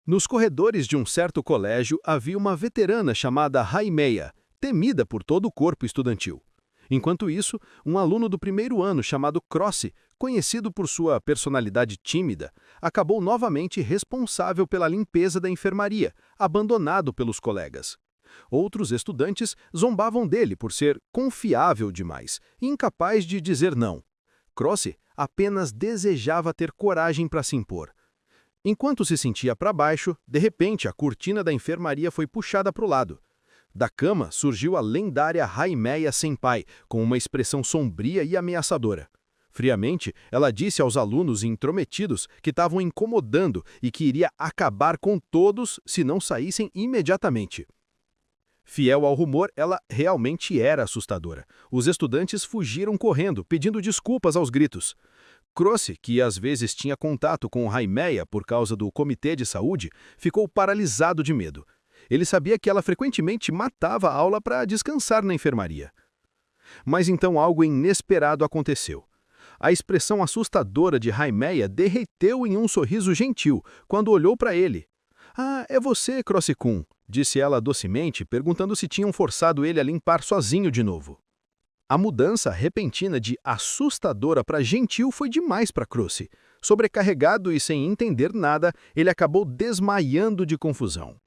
Nos corredores de um certo colégio havia uma veterana chamada Raimeia, temida por todo o corpo estudantil. Enquanto isso, um aluno do primeiro ano chamado Crossi, conhecido por sua personalidade tímida, acabou novamente responsável pela limpeza da enfermaria, abandonado pelos colegas. Outros estudantes zombavam dele por ser confiável demais e incapaz de dizer não. Crossi apenas desejava ter coragem para se impor. Enquanto se sentia para baixo, de repente a cortina da enfermaria foi puxada para o lado. Da cama surgiu a lendária Raimeia Senpai, com uma expressão sombria e ameaçadora. Friamente, ela disse aos alunos intrometidos que estavam incomodando e que iria acabar com todos se não saíssem imediatamente. Fiel ao rumor, ela realmente era assustadora. Os estudantes fugiram correndo, pedindo desculpas aos gritos. Crossi, que às vezes tinha contato com Raimeia por causa do comitê de saúde, ficou paralisado de medo. Ele sabia que ela frequentemente matava a aula para descansar na enfermaria. Mas então algo inesperado aconteceu. A expressão assustadora de Raimeia derreteu em um sorriso gentil quando olhou para ele. "Ah, é você, Crossi-kun", disse ela docemente, perguntando se tinham forçado ele a limpar sozinho de novo. A mudança repentina de assustadora para gentil foi demais para Crossi. Sobrecarregado e sem entender nada, ele acabou desmaiando de confusão.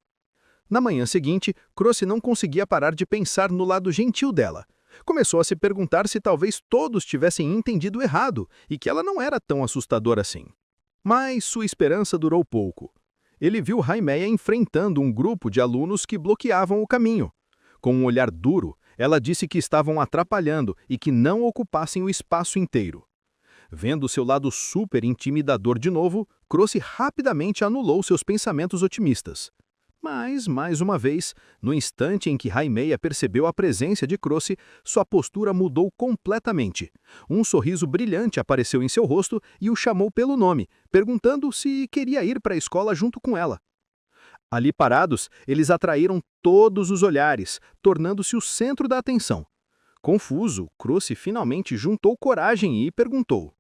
Na manhã seguinte, Crossi não conseguia parar de pensar no lado gentil dela. Começou a se perguntar se talvez todos tivessem entendido errado e que ela não era tão assustadora assim. Mas sua esperança durou pouco. Ele viu Raimeia enfrentando um grupo de alunos que bloqueavam o caminho. Com um olhar duro, ela disse que estavam atrapalhando e que não ocupassem o espaço inteiro. Vendo seu lado super intimidador de novo, Crossi rapidamente anulou seus pensamentos otimistas. Mas, mais uma vez, no instante em que Raimeia percebeu a presença de Crossi, sua postura mudou completamente. Um sorriso brilhante apareceu em seu rosto e o chamou pelo nome, perguntando se queria ir para a escola junto com ela. Ali parados, eles atraíram todos os olhares, tornando-se o centro da atenção. Confuso, Crossi finalmente juntou coragem e perguntou: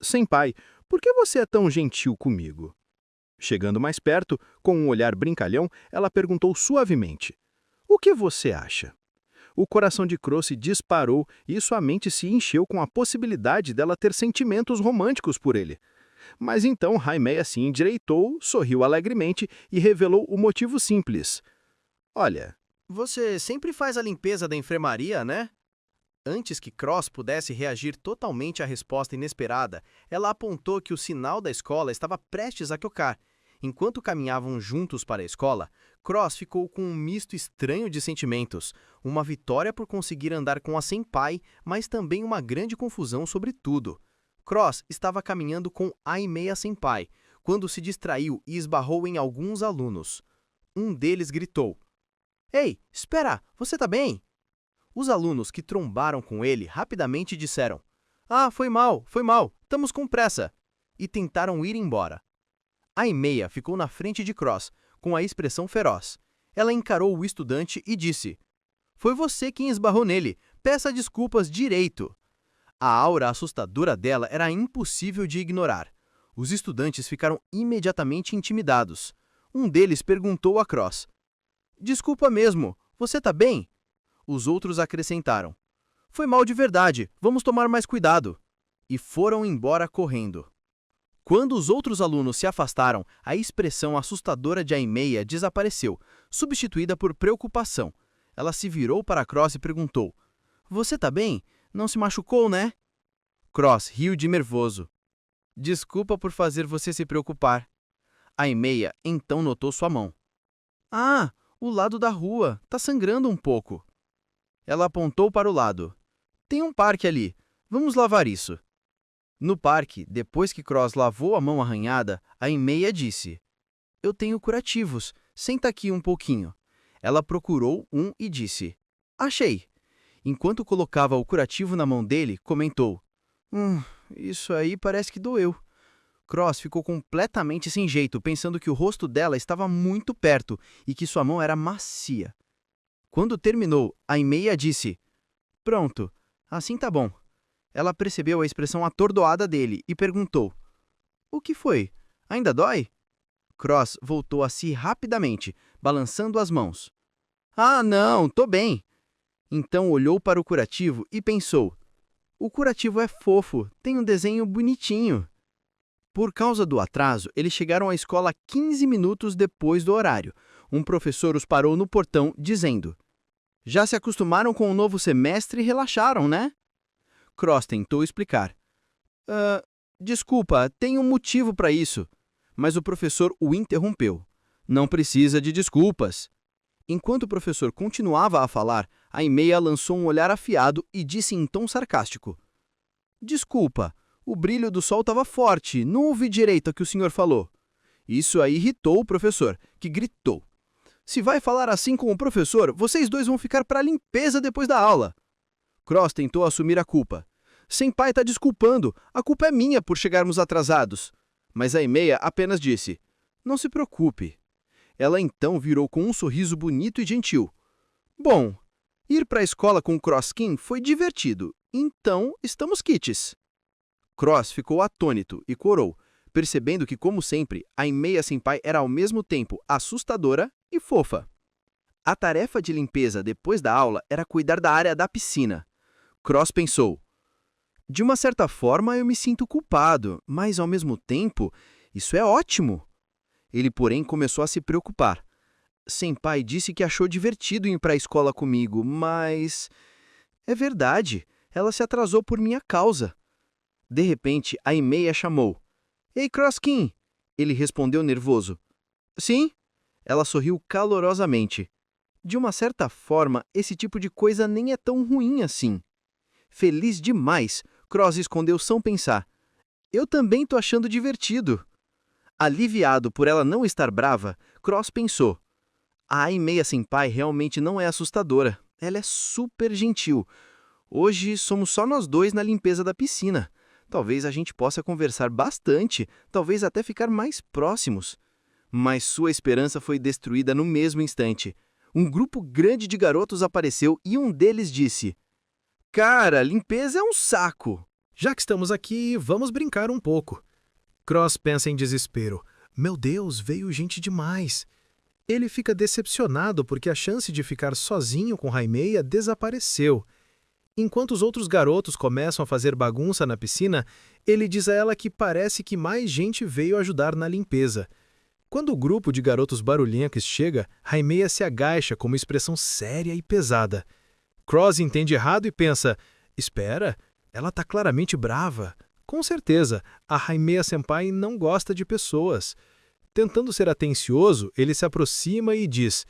Senpai, por que você é tão gentil comigo? Chegando mais perto, com um olhar brincalhão, ela perguntou suavemente: "O que você acha?" O coração de Crossi disparou e sua mente se encheu com a possibilidade dela ter sentimentos românticos por ele. Mas então Raimeia se endireitou, sorriu alegremente e revelou o motivo simples. "Olha, Você sempre faz a limpeza da enfermaria, né?" Antes que Cross pudesse reagir totalmente à resposta inesperada, ela apontou que o sinal da escola estava prestes a tocar. Enquanto caminhavam juntos para a escola, Cross ficou com um misto estranho de sentimentos, uma vitória por conseguir andar com a senpai, mas também uma grande confusão sobre tudo. Cross estava caminhando com Aimeia Senpai, quando se distraiu e esbarrou em alguns alunos. Um deles gritou: "Ei, espera, você tá bem?" Os alunos que trombaram com ele rapidamente disseram: "Ah, foi mal, estamos com pressa", e tentaram ir embora. Aimeia ficou na frente de Cross, com a expressão feroz. Ela encarou o estudante e disse: "Foi você quem esbarrou nele, peça desculpas direito." A aura assustadora dela era impossível de ignorar. Os estudantes ficaram imediatamente intimidados. Um deles perguntou a Cross: "Desculpa mesmo, você tá bem?" Os outros acrescentaram: "Foi mal de verdade, vamos tomar mais cuidado." E foram embora correndo. Quando os outros alunos se afastaram, a expressão assustadora de Aimeia desapareceu, substituída por preocupação. Ela se virou para Cross e perguntou: "Você tá bem? Não se machucou, né?" Cross riu de nervoso. "Desculpa por fazer você se preocupar." Aimeia então notou sua mão. "Ah, o lado da rua, tá sangrando um pouco." Ela apontou para o lado. "Tem um parque ali, vamos lavar isso." No parque, depois que Cross lavou a mão arranhada, Aimeia disse: "Eu tenho curativos, senta aqui um pouquinho." Ela procurou um e disse: "Achei." Enquanto colocava o curativo na mão dele, comentou: Isso aí parece que doeu." Cross ficou completamente sem jeito, pensando que o rosto dela estava muito perto e que sua mão era macia. Quando terminou, Aimeia disse: "Pronto, assim tá bom." Ela percebeu a expressão atordoada dele e perguntou: "O que foi? Ainda dói?" Cross voltou a si rapidamente, balançando as mãos. Ah, não, tô bem. Então olhou para o curativo e pensou: o curativo é fofo, tem um desenho bonitinho. Por causa do atraso, eles chegaram à escola 15 minutos depois do horário. Um professor os parou no portão, dizendo: já se acostumaram com o novo semestre e relaxaram, né? Cross tentou explicar. Desculpa, tem um motivo para isso. Mas o professor o interrompeu. Não precisa de desculpas. Enquanto o professor continuava a falar, a Aimeia lançou um olhar afiado e disse em tom sarcástico: desculpa, o brilho do sol estava forte, não ouvi direito o que o senhor falou. Isso aí irritou o professor, que gritou: se vai falar assim com o professor, vocês dois vão ficar para a limpeza depois da aula. Cross tentou assumir a culpa. Senpai está desculpando, a culpa é minha por chegarmos atrasados. Mas a Aimeia apenas disse: não se preocupe. Ela então virou com um sorriso bonito e gentil. Bom, ir para a escola com Crosskin foi divertido, então estamos quites. Cross ficou atônito e corou, percebendo que, como sempre, a Aimeia Senpai era ao mesmo tempo assustadora e fofa. A tarefa de limpeza depois da aula era cuidar da área da piscina. Cross pensou: de uma certa forma eu me sinto culpado, mas ao mesmo tempo, isso é ótimo. Ele, porém, começou a se preocupar. Senpai disse que achou divertido ir para a escola comigo, mas... é verdade, ela se atrasou por minha causa. De repente, a Aimeia chamou. Ei, Crosskin! Ele respondeu nervoso. Sim? Ela sorriu calorosamente. De uma certa forma, esse tipo de coisa nem é tão ruim assim. Feliz demais, Cross escondeu sem pensar. Eu também tô achando divertido. Aliviado por ela não estar brava, Cross pensou: a Aimeia Senpai realmente não é assustadora. Ela é super gentil. Hoje somos só nós dois na limpeza da piscina. Talvez a gente possa conversar bastante, talvez até ficar mais próximos. Mas sua esperança foi destruída no mesmo instante. Um grupo grande de garotos apareceu e um deles disse: cara, limpeza é um saco. Já que estamos aqui, vamos brincar um pouco. Cross pensa em desespero. Meu Deus, veio gente demais. Ele fica decepcionado porque a chance de ficar sozinho com Aimeia desapareceu. Enquanto os outros garotos começam a fazer bagunça na piscina, ele diz a ela que parece que mais gente veio ajudar na limpeza. Quando o grupo de garotos barulhentos chega, Aimeia se agacha com uma expressão séria e pesada. Cross entende errado e pensa: espera, ela está claramente brava. Com certeza, a Aimeia Senpai não gosta de pessoas. Tentando ser atencioso, ele se aproxima e diz: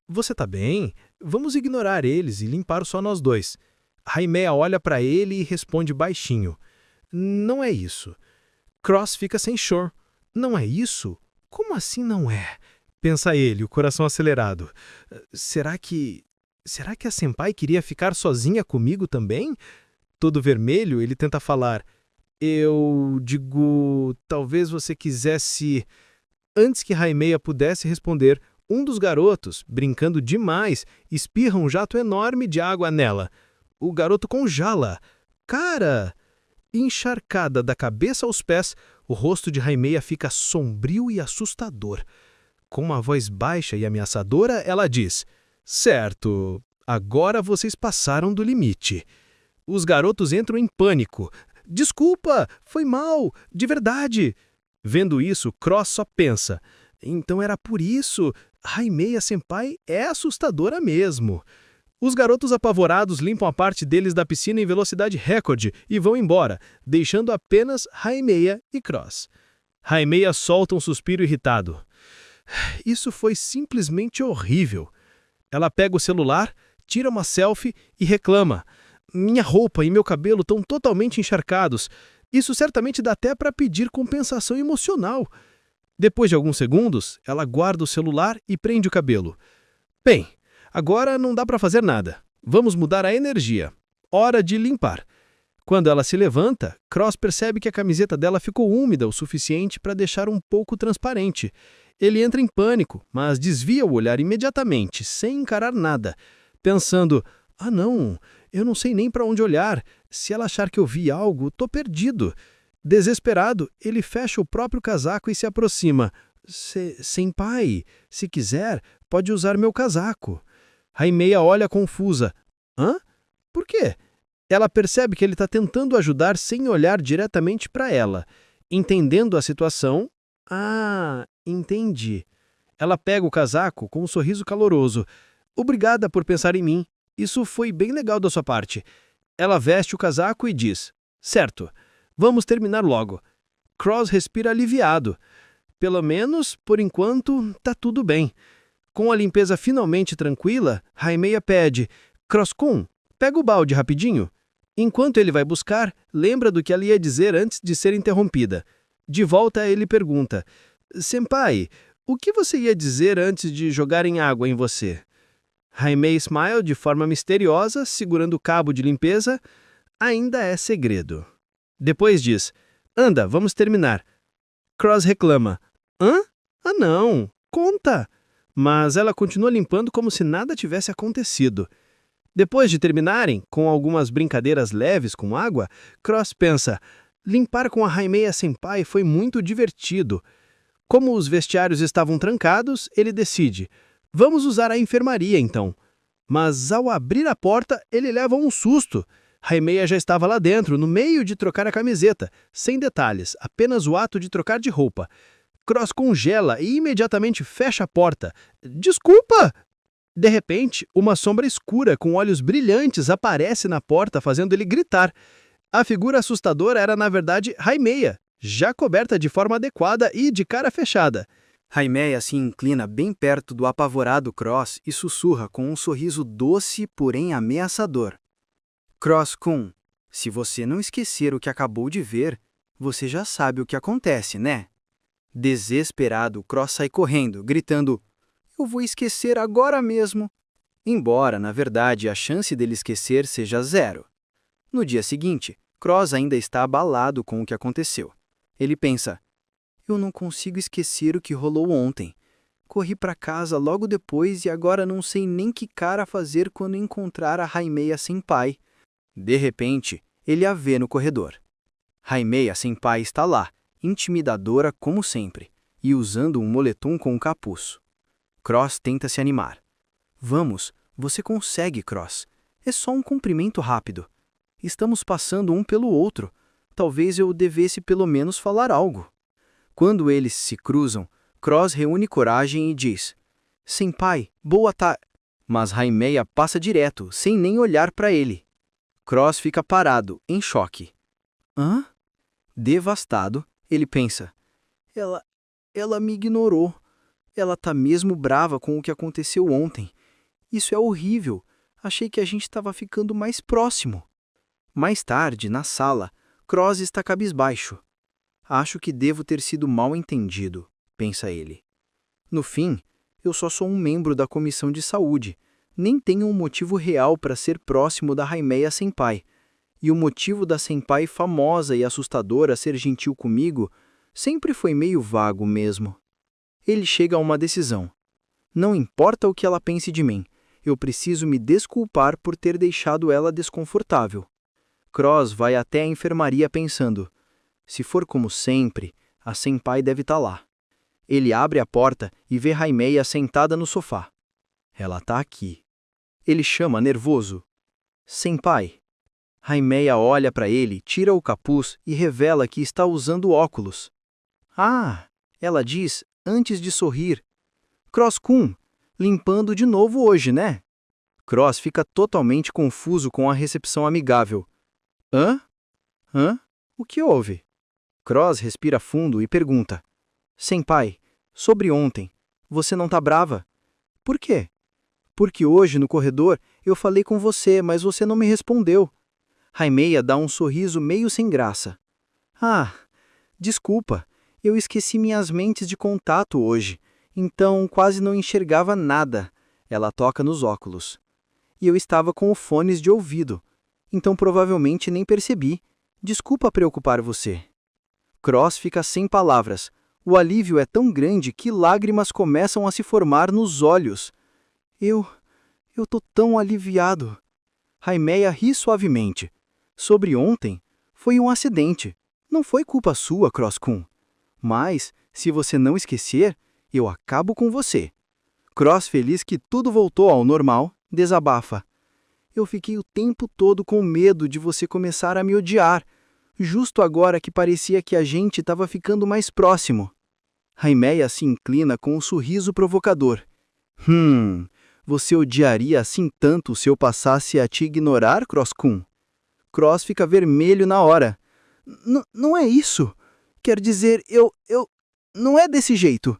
você tá bem? Vamos ignorar eles e limpar só nós dois. Aimeia olha para ele e responde baixinho: não é isso. Cross fica sem choro. Não é isso? Como assim não é? Pensa ele, o coração acelerado. Será que a Senpai queria ficar sozinha comigo também? Todo vermelho, ele tenta falar: eu digo, talvez você quisesse... Antes que Aimeia pudesse responder, um dos garotos, brincando demais, espirra um jato enorme de água nela. O garoto congela. Cara! Encharcada da cabeça aos pés, o rosto de Aimeia fica sombrio e assustador. Com uma voz baixa e ameaçadora, ela diz: certo, agora vocês passaram do limite. Os garotos entram em pânico. Desculpa, foi mal, de verdade. Vendo isso, Cross só pensa: então era por isso, Aimeia Senpai é assustadora mesmo. Os garotos apavorados limpam a parte deles da piscina em velocidade recorde e vão embora, deixando apenas Aimeia e Cross. Aimeia solta um suspiro irritado. Isso foi simplesmente horrível. Ela pega o celular, tira uma selfie e reclama: minha roupa e meu cabelo estão totalmente encharcados. Isso certamente dá até para pedir compensação emocional. Depois de alguns segundos, ela guarda o celular e prende o cabelo. Bem, agora não dá para fazer nada. Vamos mudar a energia. Hora de limpar. Quando ela se levanta, Cross percebe que a camiseta dela ficou úmida o suficiente para deixar um pouco transparente. Ele entra em pânico, mas desvia o olhar imediatamente, sem encarar nada, pensando: ah não, eu não sei nem para onde olhar. Se ela achar que eu vi algo, tô perdido. Desesperado, ele fecha o próprio casaco e se aproxima. Senpai, se quiser, pode usar meu casaco. Haimeia olha confusa. Hã? Por quê? Ela percebe que ele está tentando ajudar sem olhar diretamente para ela. Entendendo a situação... Ah, entendi. Ela pega o casaco com um sorriso caloroso. Obrigada por pensar em mim. Isso foi bem legal da sua parte. Ela veste o casaco e diz: certo, vamos terminar logo. Cross respira aliviado. Pelo menos, por enquanto, tá tudo bem. Com a limpeza finalmente tranquila, Haimeia pede: Cross-kun, pega o balde rapidinho. Enquanto ele vai buscar, lembra do que ela ia dizer antes de ser interrompida. De volta, ele pergunta: Senpai, o que você ia dizer antes de jogarem água em você? Haimeia smile de forma misteriosa, segurando o cabo de limpeza. Ainda é segredo. Depois diz: anda, vamos terminar. Cross reclama: hã? Ah não, conta! Mas ela continua limpando como se nada tivesse acontecido. Depois de terminarem, com algumas brincadeiras leves com água, Cross pensa: limpar com a Haimeia Senpai foi muito divertido. Como os vestiários estavam trancados, ele decide: vamos usar a enfermaria então. Mas ao abrir a porta, ele leva um susto. Haimeia já estava lá dentro, no meio de trocar a camiseta, sem detalhes, apenas o ato de trocar de roupa. Cross congela e imediatamente fecha a porta. Desculpa! De repente, uma sombra escura com olhos brilhantes aparece na porta, fazendo ele gritar. A figura assustadora era, na verdade, Haimeia, já coberta de forma adequada e de cara fechada. Haimeia se inclina bem perto do apavorado Cross e sussurra com um sorriso doce, porém ameaçador. Cross-kun, se você não esquecer o que acabou de ver, você já sabe o que acontece, né? Desesperado, Cross sai correndo, gritando: eu vou esquecer agora mesmo. Embora, na verdade, a chance dele esquecer seja 0. No dia seguinte, Cross ainda está abalado com o que aconteceu. Ele pensa: eu não consigo esquecer o que rolou ontem. Corri para casa logo depois e agora não sei nem que cara fazer quando encontrar a Haimeia Senpai. De repente, ele a vê no corredor. Haimeia Senpai está lá, intimidadora como sempre, e usando um moletom com um capuz. Cross tenta se animar. Vamos, você consegue, Cross. É só um cumprimento rápido. Estamos passando um pelo outro. Talvez eu devesse pelo menos falar algo. Quando eles se cruzam, Cross reúne coragem e diz: Senpai, boa tarde. Mas Haimeia passa direto, sem nem olhar para ele. Cross fica parado, em choque. Hã? Devastado, ele pensa: Ela me ignorou. Ela tá mesmo brava com o que aconteceu ontem. Isso é horrível. Achei que a gente estava ficando mais próximo. Mais tarde, na sala, Cross está cabisbaixo. Acho que devo ter sido mal entendido, pensa ele. No fim, eu só sou um membro da comissão de saúde. Nem tenho um motivo real para ser próximo da Haimeia Senpai. E o motivo da Senpai famosa e assustadora ser gentil comigo sempre foi meio vago mesmo. Ele chega a uma decisão. Não importa o que ela pense de mim, eu preciso me desculpar por ter deixado ela desconfortável. Cross vai até a enfermaria pensando: se for como sempre, a Senpai deve estar lá. Ele abre a porta e vê Haimeia sentada no sofá. Ela está aqui. Ele chama nervoso: Senpai. Haimeia olha para ele, tira o capuz e revela que está usando óculos. Ah, ela diz antes de sorrir. Cross-kun, limpando de novo hoje, né? Cross fica totalmente confuso com a recepção amigável. Hã? O que houve? Cross respira fundo e pergunta: Senpai, sobre ontem, você não tá brava? Por quê? Porque hoje, no corredor, eu falei com você, mas você não me respondeu. Haimeia dá um sorriso meio sem graça. Ah, desculpa, eu esqueci minhas lentes de contato hoje, então quase não enxergava nada. Ela toca nos óculos. E eu estava com os fones de ouvido, então provavelmente nem percebi. Desculpa preocupar você. Cross fica sem palavras. O alívio é tão grande que lágrimas começam a se formar nos olhos. Eu tô tão aliviado. Haimeia ri suavemente. Sobre ontem, foi um acidente. Não foi culpa sua, Cross-kun. Mas, Se você não esquecer, eu acabo com você. Cross, feliz que tudo voltou ao normal, desabafa. Eu fiquei o tempo todo com medo de você começar a me odiar, justo agora que parecia que a gente estava ficando mais próximo. Raimeia se inclina com um sorriso provocador. Você odiaria assim tanto se eu passasse a te ignorar, Cross-kun? Cross fica vermelho na hora. Não é isso. Quer dizer, não é desse jeito.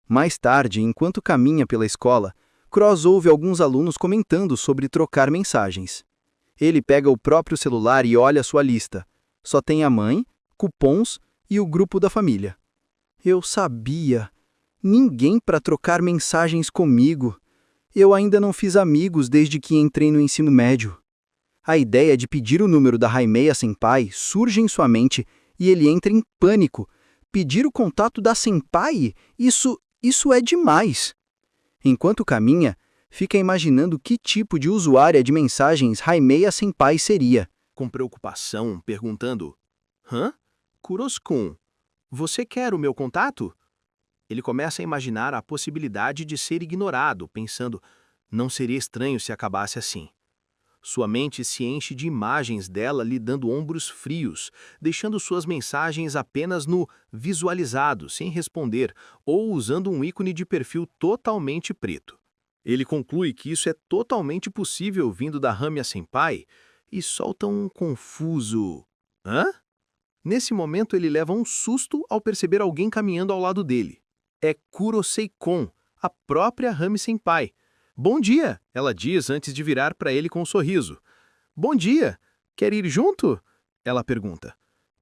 Mais tarde, enquanto caminha pela escola, Cross ouve alguns alunos comentando sobre trocar mensagens. Ele pega o próprio celular e olha sua lista. Só tem a mãe, cupons e o grupo da família. Eu sabia. Ninguém para trocar mensagens comigo. Eu ainda não fiz amigos desde que entrei no ensino médio. A ideia de pedir o número da Raimeia Senpai surge em sua mente e ele entra em pânico. Pedir o contato da Senpai? Isso é demais. Enquanto caminha, fica imaginando que tipo de usuária de mensagens Raimeia Senpai seria. Com preocupação, perguntando: Hã? Kuros-kun, você quer o meu contato? Ele começa a imaginar a possibilidade de ser ignorado, pensando: não seria estranho se acabasse assim. Sua mente se enche de imagens dela lhe dando ombros frios, deixando suas mensagens apenas no visualizado, sem responder, ou usando um ícone de perfil totalmente preto. Ele conclui que isso é totalmente possível vindo da Ramiya Senpai e solta um confuso "hã?". Nesse momento ele leva um susto ao perceber alguém caminhando ao lado dele. É Kurosei-kon, a própria Ramiya Senpai. "Bom dia", ela diz antes de virar para ele com um sorriso. "Bom dia, quer ir junto?", ela pergunta.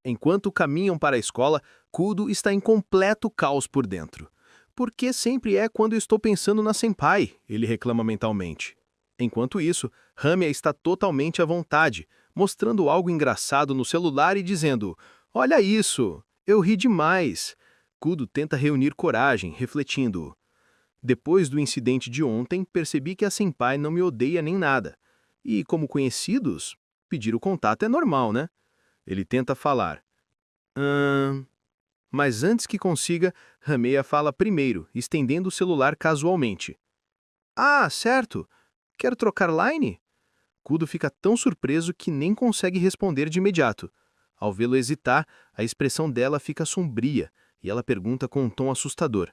Enquanto caminham para a escola, Kudo está em completo caos por dentro. "Por que sempre é quando estou pensando na Senpai?", ele reclama mentalmente. Enquanto isso, Ramiya está totalmente à vontade, mostrando algo engraçado no celular e dizendo: "Olha isso, eu ri demais". Kudo tenta reunir coragem, refletindo: "Depois do incidente de ontem, percebi que a Senpai não me odeia nem nada. E, como conhecidos, pedir o contato é normal, né?". Ele tenta falar. Mas antes que consiga, Ramiya fala primeiro, estendendo o celular casualmente. "Ah, certo. Quer trocar line?". Kudo fica tão surpreso que nem consegue responder de imediato. Ao vê-lo hesitar, a expressão dela fica sombria e ela pergunta com um tom assustador: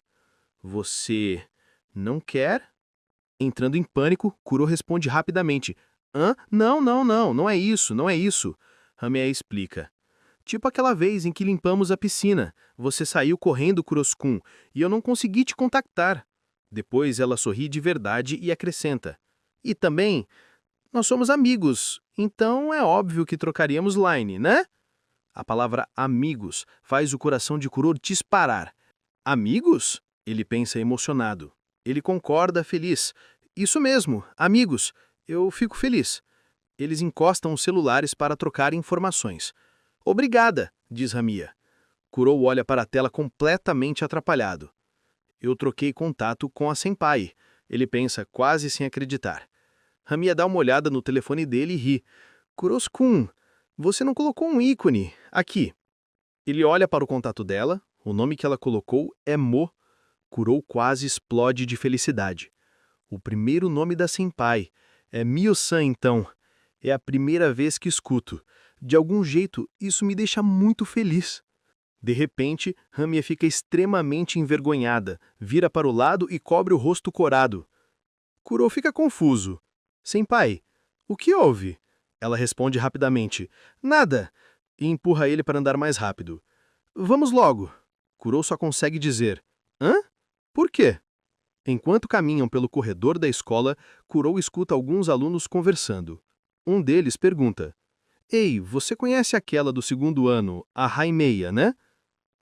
"Você não quer?". Entrando em pânico, Kuro responde rapidamente: "Hã? Não é isso, não é isso". Ramiya explica: "Tipo aquela vez em que limpamos a piscina. Você saiu correndo, Kuros-kun, e eu não consegui te contactar". Depois ela sorri de verdade e acrescenta: "E também, nós somos amigos, então é óbvio que trocaríamos line, né?". A palavra amigos faz o coração de Kuro disparar. "Amigos?", ele pensa emocionado. Ele concorda, feliz. "Isso mesmo, amigos. Eu fico feliz". Eles encostam os celulares para trocar informações. "Obrigada", diz Ramiya. Kuro olha para a tela completamente atrapalhado. "Eu troquei contato com a Senpai", ele pensa, quase sem acreditar. Ramiya dá uma olhada no telefone dele e ri. "Kuros-kun, você não colocou um ícone. Aqui". Ele olha para o contato dela, o nome que ela colocou é Mo. Kuro quase explode de felicidade. O primeiro nome da Senpai. É Mio-san, então. É a primeira vez que escuto. De algum jeito, isso me deixa muito feliz. De repente, Ramiya fica extremamente envergonhada, vira para o lado e cobre o rosto corado. Kuro fica confuso. "Senpai, o que houve?". Ela responde rapidamente: "Nada", e empurra ele para andar mais rápido. "Vamos logo". Kuro só consegue dizer: "Hã? Por quê?". Enquanto caminham pelo corredor da escola, Kuro escuta alguns alunos conversando. Um deles pergunta: "Ei, você conhece aquela do segundo ano, a Raimeia, né?".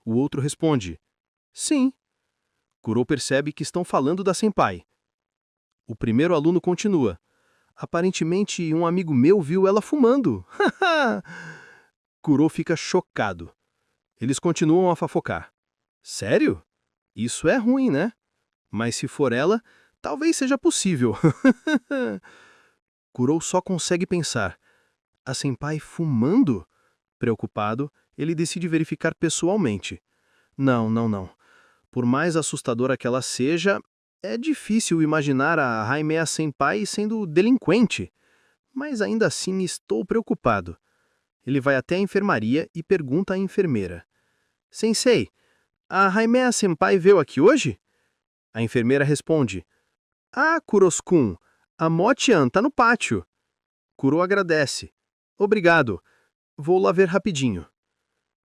O outro responde: "Sim". Kuro percebe que estão falando da Senpai. O primeiro aluno continua: "Aparentemente, um amigo meu viu ela fumando". Kuro fica chocado. Eles continuam a fofocar. "Sério? Isso é ruim, né? Mas se for ela, talvez seja possível". Kuro só consegue pensar: a Senpai fumando? Preocupado, ele decide verificar pessoalmente. Não. Por mais assustadora que ela seja, é difícil imaginar a Haimeya Senpai sendo delinquente. Mas ainda assim estou preocupado. Ele vai até a enfermaria e pergunta à enfermeira. Sensei, a Haimeya Senpai veio aqui hoje? A enfermeira responde. Ah, Kuros-kun, a Mo-chan tá no pátio. Kuro agradece. Obrigado. Vou lá ver rapidinho.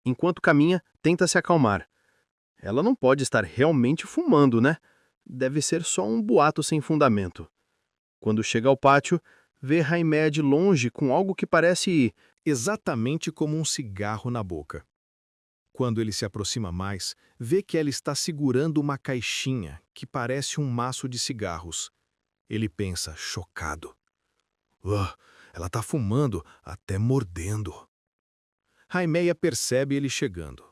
Enquanto caminha, tenta se acalmar. Ela não pode estar realmente fumando, né? Deve ser só um boato sem fundamento. Quando chega ao pátio, vê Haimeya de longe com algo que parece Exatamente como um cigarro na boca. Quando ele se aproxima mais, vê que ela está segurando uma caixinha que parece um maço de cigarros. Ele pensa, chocado. Ela está fumando, até mordendo. Haimeya percebe ele chegando.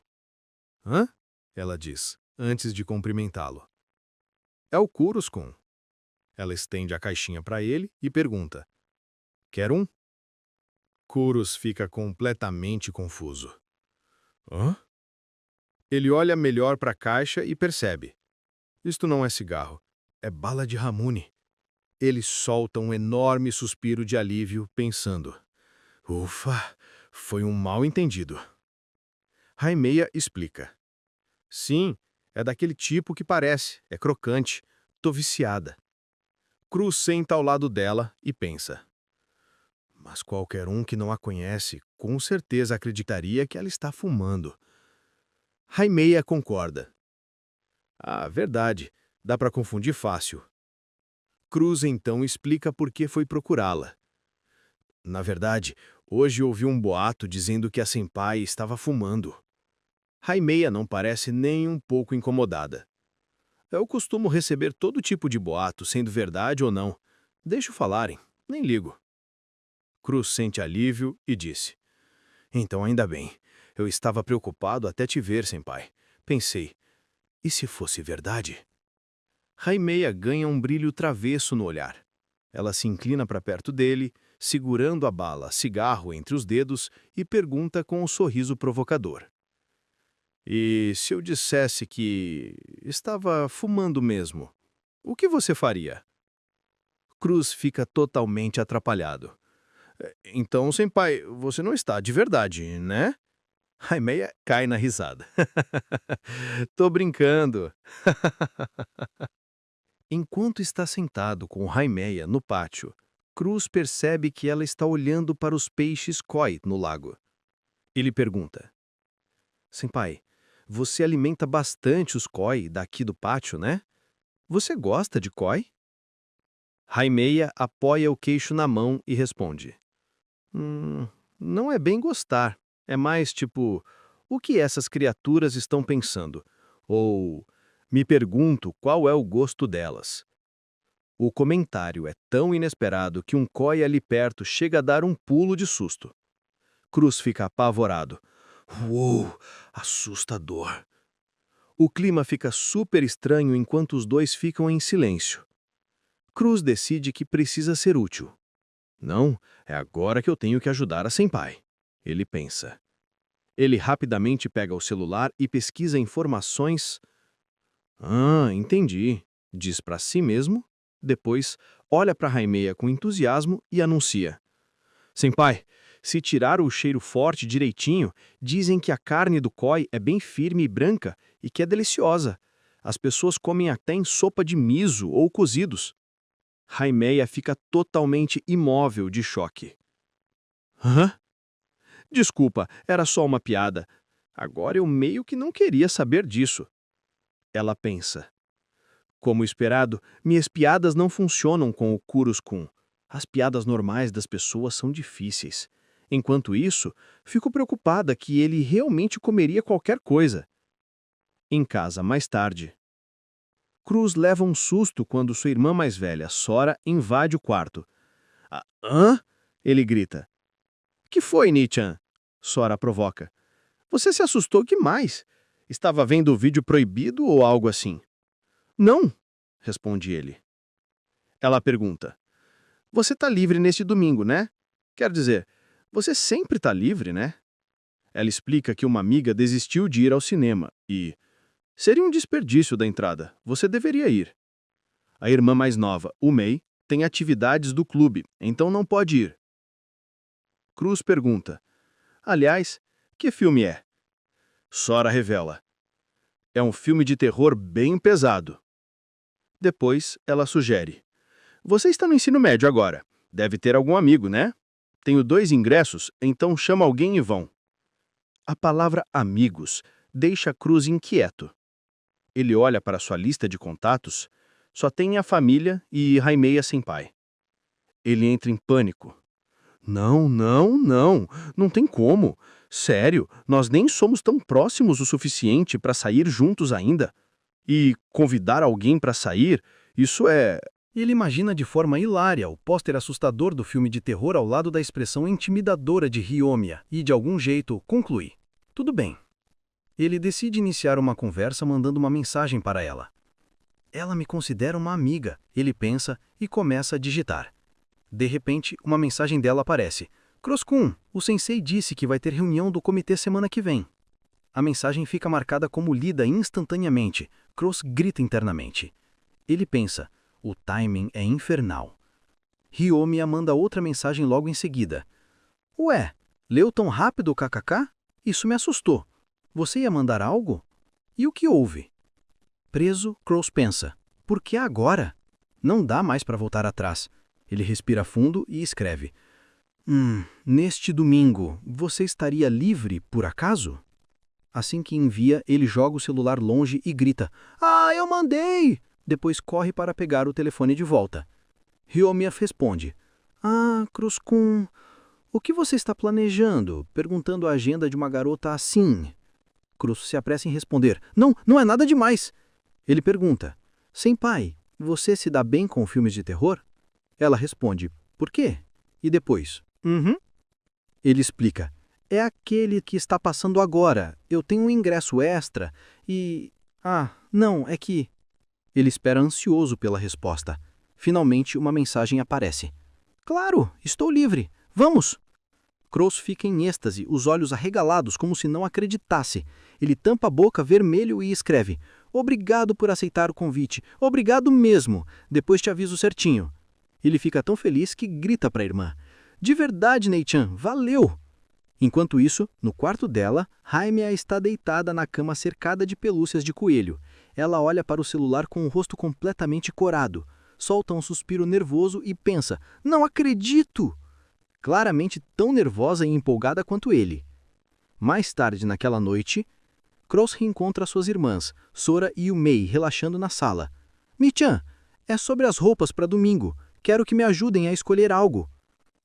Hã? Ela diz, antes de cumprimentá-lo. É o Kuros-kun. Ela estende a caixinha para ele e pergunta. Quer um? Kuros fica completamente confuso. Hã? Ele olha melhor para a caixa e percebe. Isto não é cigarro, é bala de Ramune. Ele solta um enorme suspiro de alívio, pensando. Ufa, foi um mal-entendido. Haimeya explica. Sim, é daquele tipo que parece, é crocante, tô viciada. Cruz senta ao lado dela e pensa. Mas qualquer um que não a conhece, com certeza acreditaria que ela está fumando. Haimeya concorda. Ah, verdade, dá para confundir fácil. Cruz então explica por que foi procurá-la. Na verdade, hoje ouvi um boato dizendo que a senpai estava fumando. Haimeya não parece nem um pouco incomodada. Eu costumo receber todo tipo de boato, sendo verdade ou não. Deixo falarem, nem ligo. Cruz sente alívio e disse. Então ainda bem. Eu estava preocupado até te ver, senpai. Pensei, e se fosse verdade? Haimeya ganha um brilho travesso no olhar. Ela se inclina para perto dele, segurando a bala cigarro entre os dedos e pergunta com um sorriso provocador. E se eu dissesse que estava fumando mesmo, o que você faria? Cruz fica totalmente atrapalhado. Então, senpai, você não está de verdade, né? Haimeya cai na risada. Tô brincando. Enquanto está sentado com Haimeya no pátio, Cruz percebe que ela está olhando para os peixes koi no lago. Ele pergunta. Senpai, você alimenta bastante os koi daqui do pátio, né? Você gosta de koi? Haimeya apoia o queixo na mão e responde. Não é bem gostar. É mais tipo, o que essas criaturas estão pensando? Ou, me pergunto qual é o gosto delas. O comentário é tão inesperado que um koi ali perto chega a dar um pulo de susto. Cruz fica apavorado. Uou, assustador. O clima fica super estranho enquanto os dois ficam em silêncio. Cruz decide que precisa ser útil. Não, é agora que eu tenho que ajudar a senpai. Ele pensa. Ele rapidamente pega o celular e pesquisa informações. Ah, entendi, diz para si mesmo. Depois, olha para Haimeya com entusiasmo e anuncia. Senpai, se tirar o cheiro forte direitinho, dizem que a carne do koi é bem firme e branca e que é deliciosa. As pessoas comem até em sopa de miso ou cozidos. Haimeya fica totalmente imóvel de choque. Hã? Desculpa, era só uma piada. Agora eu meio que não queria saber disso. Ela pensa. Como esperado, minhas piadas não funcionam com o Kuros-kun. As piadas normais das pessoas são difíceis. Enquanto isso, fico preocupada que ele realmente comeria qualquer coisa. Em casa, mais tarde. Cruz leva um susto quando sua irmã mais velha, Sora, invade o quarto. Hã? Ele grita. Que foi, Nichan? Sora provoca. Você se assustou demais. Estava vendo o vídeo proibido ou algo assim? Não, responde ele. Ela pergunta. Você está livre neste domingo, né? Quer dizer, você sempre está livre, né? Ela explica que uma amiga desistiu de ir ao cinema e... Seria um desperdício da entrada. Você deveria ir. A irmã mais nova, Umei, tem atividades do clube, então não pode ir. Cruz pergunta: aliás, que filme é? Sora revela: é um filme de terror bem pesado. Depois, ela sugere: você está no ensino médio agora. Deve ter algum amigo, né? Tenho 2 ingressos, então chama alguém e vão. A palavra amigos deixa Cruz inquieto. Ele olha para sua lista de contatos, só tem a família e Raimeia sem pai. Ele entra em pânico. Não tem como. Sério, nós nem somos tão próximos o suficiente para sair juntos ainda. E convidar alguém para sair, isso é... Ele imagina de forma hilária o pôster assustador do filme de terror ao lado da expressão intimidadora de Ryomiya e, de algum jeito, conclui: tudo bem. Ele decide iniciar uma conversa mandando uma mensagem para ela. Ela me considera uma amiga, ele pensa e começa a digitar. De repente, uma mensagem dela aparece. Cross-kun, o sensei disse que vai ter reunião do comitê semana que vem. A mensagem fica marcada como lida instantaneamente. Cross grita internamente. Ele pensa: o timing é infernal. Ryomiya manda outra mensagem logo em seguida. Ué, leu tão rápido, kkk? Isso me assustou. Você ia mandar algo? E o que houve? Preso, Cross pensa: por que agora? Não dá mais para voltar atrás. Ele respira fundo e escreve: neste domingo, você estaria livre, por acaso? Assim que envia, ele joga o celular longe e grita: ah, eu mandei! Depois corre para pegar o telefone de volta. Ryomiya responde: ah, Cross-kun, o que você está planejando? Perguntando a agenda de uma garota assim. Cross se apressa em responder: não é nada demais. Ele pergunta: senpai, você se dá bem com filmes de terror? Ela responde: por quê? E depois: Ele explica: é aquele que está passando agora. Eu tenho um ingresso extra e... não, é que... Ele espera ansioso pela resposta. Finalmente, uma mensagem aparece. Claro, estou livre. Vamos! Cross fica em êxtase, os olhos arregalados como se não acreditasse. Ele tampa a boca vermelho e escreve: obrigado por aceitar o convite. Obrigado mesmo. Depois te aviso certinho. Ele fica tão feliz que grita para a irmã: de verdade, Nei-chan, valeu! Enquanto isso, no quarto dela, Raimeya está deitada na cama cercada de pelúcias de coelho. Ela olha para o celular com o rosto completamente corado, solta um suspiro nervoso e pensa: não acredito! Claramente tão nervosa e empolgada quanto ele. Mais tarde naquela noite, Cross reencontra suas irmãs, Sora e Umei, relaxando na sala. Mi-chan, é sobre as roupas para domingo. Quero que me ajudem a escolher algo.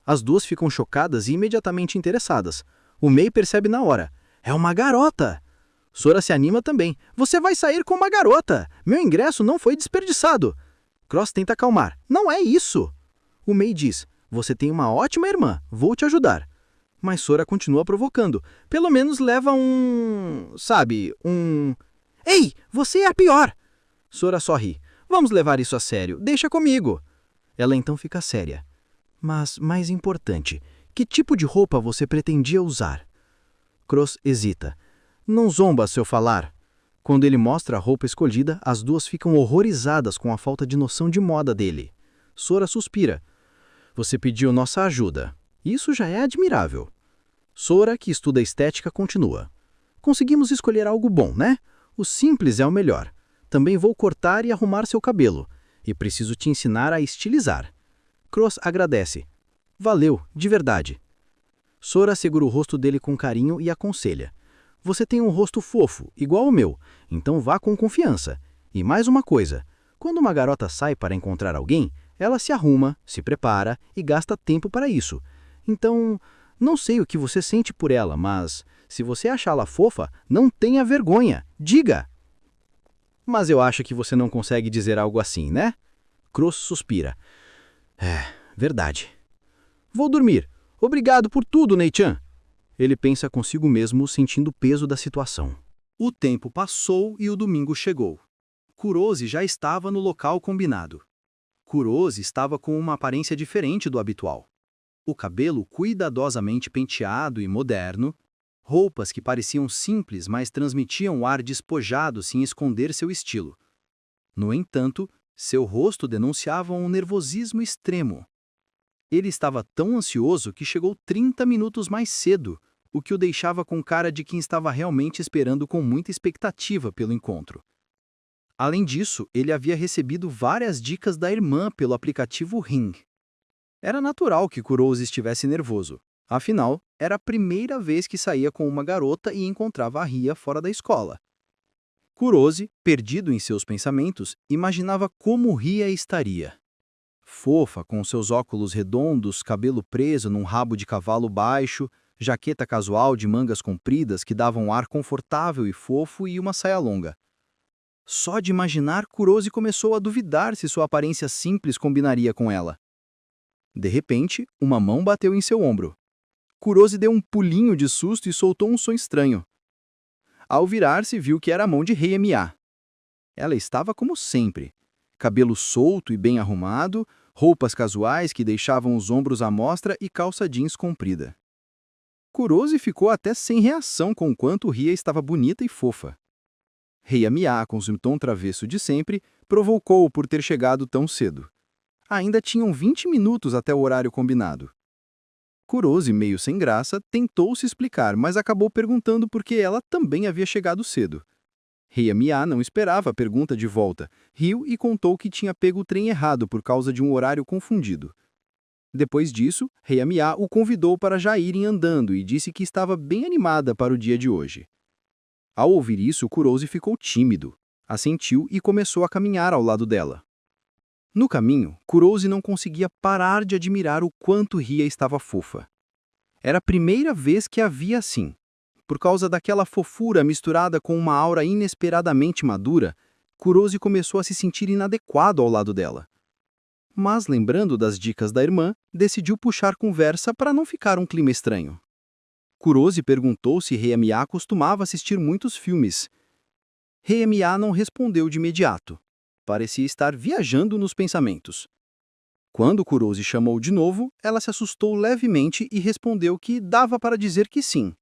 As duas ficam chocadas e imediatamente interessadas. Umei percebe na hora: é uma garota! Sora se anima também: você vai sair com uma garota! Meu ingresso não foi desperdiçado! Cross tenta acalmar: não é isso! Umei diz: você tem uma ótima irmã, vou te ajudar. Mas Sora continua provocando: pelo menos leva Ei, você é a pior! Sora sorri: vamos levar isso a sério, deixa comigo. Ela então fica séria: mas, mais importante, que tipo de roupa você pretendia usar? Cross hesita: não zomba se eu falar. Quando ele mostra a roupa escolhida, as duas ficam horrorizadas com a falta de noção de moda dele. Sora suspira: você pediu nossa ajuda. Isso já é admirável. Sora, que estuda estética, continua: conseguimos escolher algo bom, né? O simples é o melhor. Também vou cortar e arrumar seu cabelo. E preciso te ensinar a estilizar. Cross agradece: valeu, de verdade. Sora segura o rosto dele com carinho e aconselha: você tem um rosto fofo, igual ao meu, então vá com confiança. E mais uma coisa: quando uma garota sai para encontrar alguém, ela se arruma, se prepara e gasta tempo para isso. Então, não sei o que você sente por ela, mas se você achá-la fofa, não tenha vergonha, diga! Mas eu acho que você não consegue dizer algo assim, né? Cross suspira: é, verdade. Vou dormir. Obrigado por tudo, Nei-chan. Ele pensa consigo mesmo, sentindo o peso da situação. O tempo passou e o domingo chegou. Kurosi já estava no local combinado. Kurosi estava com uma aparência diferente do habitual. O cabelo cuidadosamente penteado e moderno, roupas que pareciam simples, mas transmitiam um ar despojado sem esconder seu estilo. No entanto, seu rosto denunciava um nervosismo extremo. Ele estava tão ansioso que chegou 30 minutos mais cedo, o que o deixava com cara de quem estava realmente esperando com muita expectativa pelo encontro. Além disso, ele havia recebido várias dicas da irmã pelo aplicativo Ring. Era natural que Kurouzi estivesse nervoso. Afinal, era a primeira vez que saía com uma garota e encontrava a Ria fora da escola. Kurouzi, perdido em seus pensamentos, imaginava como Ria estaria. Fofa, com seus óculos redondos, cabelo preso num rabo de cavalo baixo, jaqueta casual de mangas compridas que dava um ar confortável e fofo e uma saia longa. Só de imaginar, Kurouzi começou a duvidar se sua aparência simples combinaria com ela. De repente, uma mão bateu em seu ombro. Kurouzi deu um pulinho de susto e soltou um som estranho. Ao virar-se, viu que era a mão de Heia. Ela estava como sempre. Cabelo solto e bem arrumado, roupas casuais que deixavam os ombros à mostra e calça jeans comprida. Kurouzi ficou até sem reação com o quanto Ria estava bonita e fofa. Heia, com seu tom travesso de sempre, provocou-o por ter chegado tão cedo. Ainda tinham 20 minutos até o horário combinado. Kurouzi, meio sem graça, tentou se explicar, mas acabou perguntando por que ela também havia chegado cedo. Heia não esperava a pergunta de volta, riu e contou que tinha pego o trem errado por causa de um horário confundido. Depois disso, Heia o convidou para já irem andando e disse que estava bem animada para o dia de hoje. Ao ouvir isso, Kurouzi ficou tímido, assentiu e começou a caminhar ao lado dela. No caminho, Kurouzi não conseguia parar de admirar o quanto Ria estava fofa. Era a primeira vez que a via assim. Por causa daquela fofura misturada com uma aura inesperadamente madura, Kurouzi começou a se sentir inadequado ao lado dela. Mas, lembrando das dicas da irmã, decidiu puxar conversa para não ficar um clima estranho. Kurouzi perguntou se Heia costumava assistir muitos filmes. Heia não respondeu de imediato. Parecia estar viajando nos pensamentos. Quando Kurouzi chamou de novo, ela se assustou levemente e respondeu que dava para dizer que sim.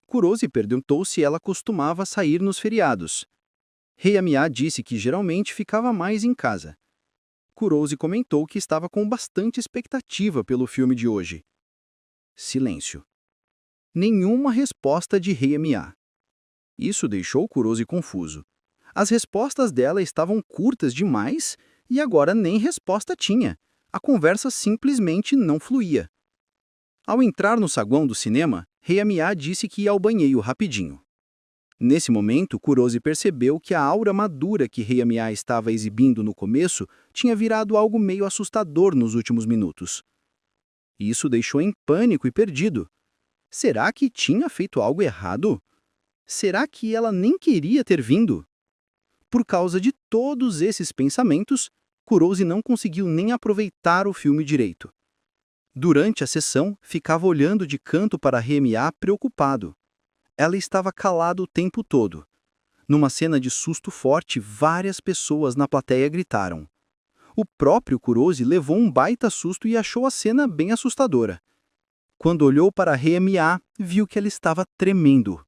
Kurouzi perguntou se ela costumava sair nos feriados. Heia disse que geralmente ficava mais em casa. Kurouzi comentou que estava com bastante expectativa pelo filme de hoje. Silêncio. Nenhuma resposta de Heia. Isso deixou Kurouzi confuso. As respostas dela estavam curtas demais e agora nem resposta tinha. A conversa simplesmente não fluía. Ao entrar no saguão do cinema, Heia disse que ia ao banheiro rapidinho. Nesse momento, Kurouzi percebeu que a aura madura que Heia estava exibindo no começo tinha virado algo meio assustador nos últimos minutos. Isso o deixou em pânico e perdido. Será que tinha feito algo errado? Será que ela nem queria ter vindo? Por causa de todos esses pensamentos, Kurouzi não conseguiu nem aproveitar o filme direito. Durante a sessão, ficava olhando de canto para Heia preocupado. Ela estava calada o tempo todo. Numa cena de susto forte, várias pessoas na plateia gritaram. O próprio Kurouzi levou um baita susto e achou a cena bem assustadora. Quando olhou para Heia, viu que ela estava tremendo.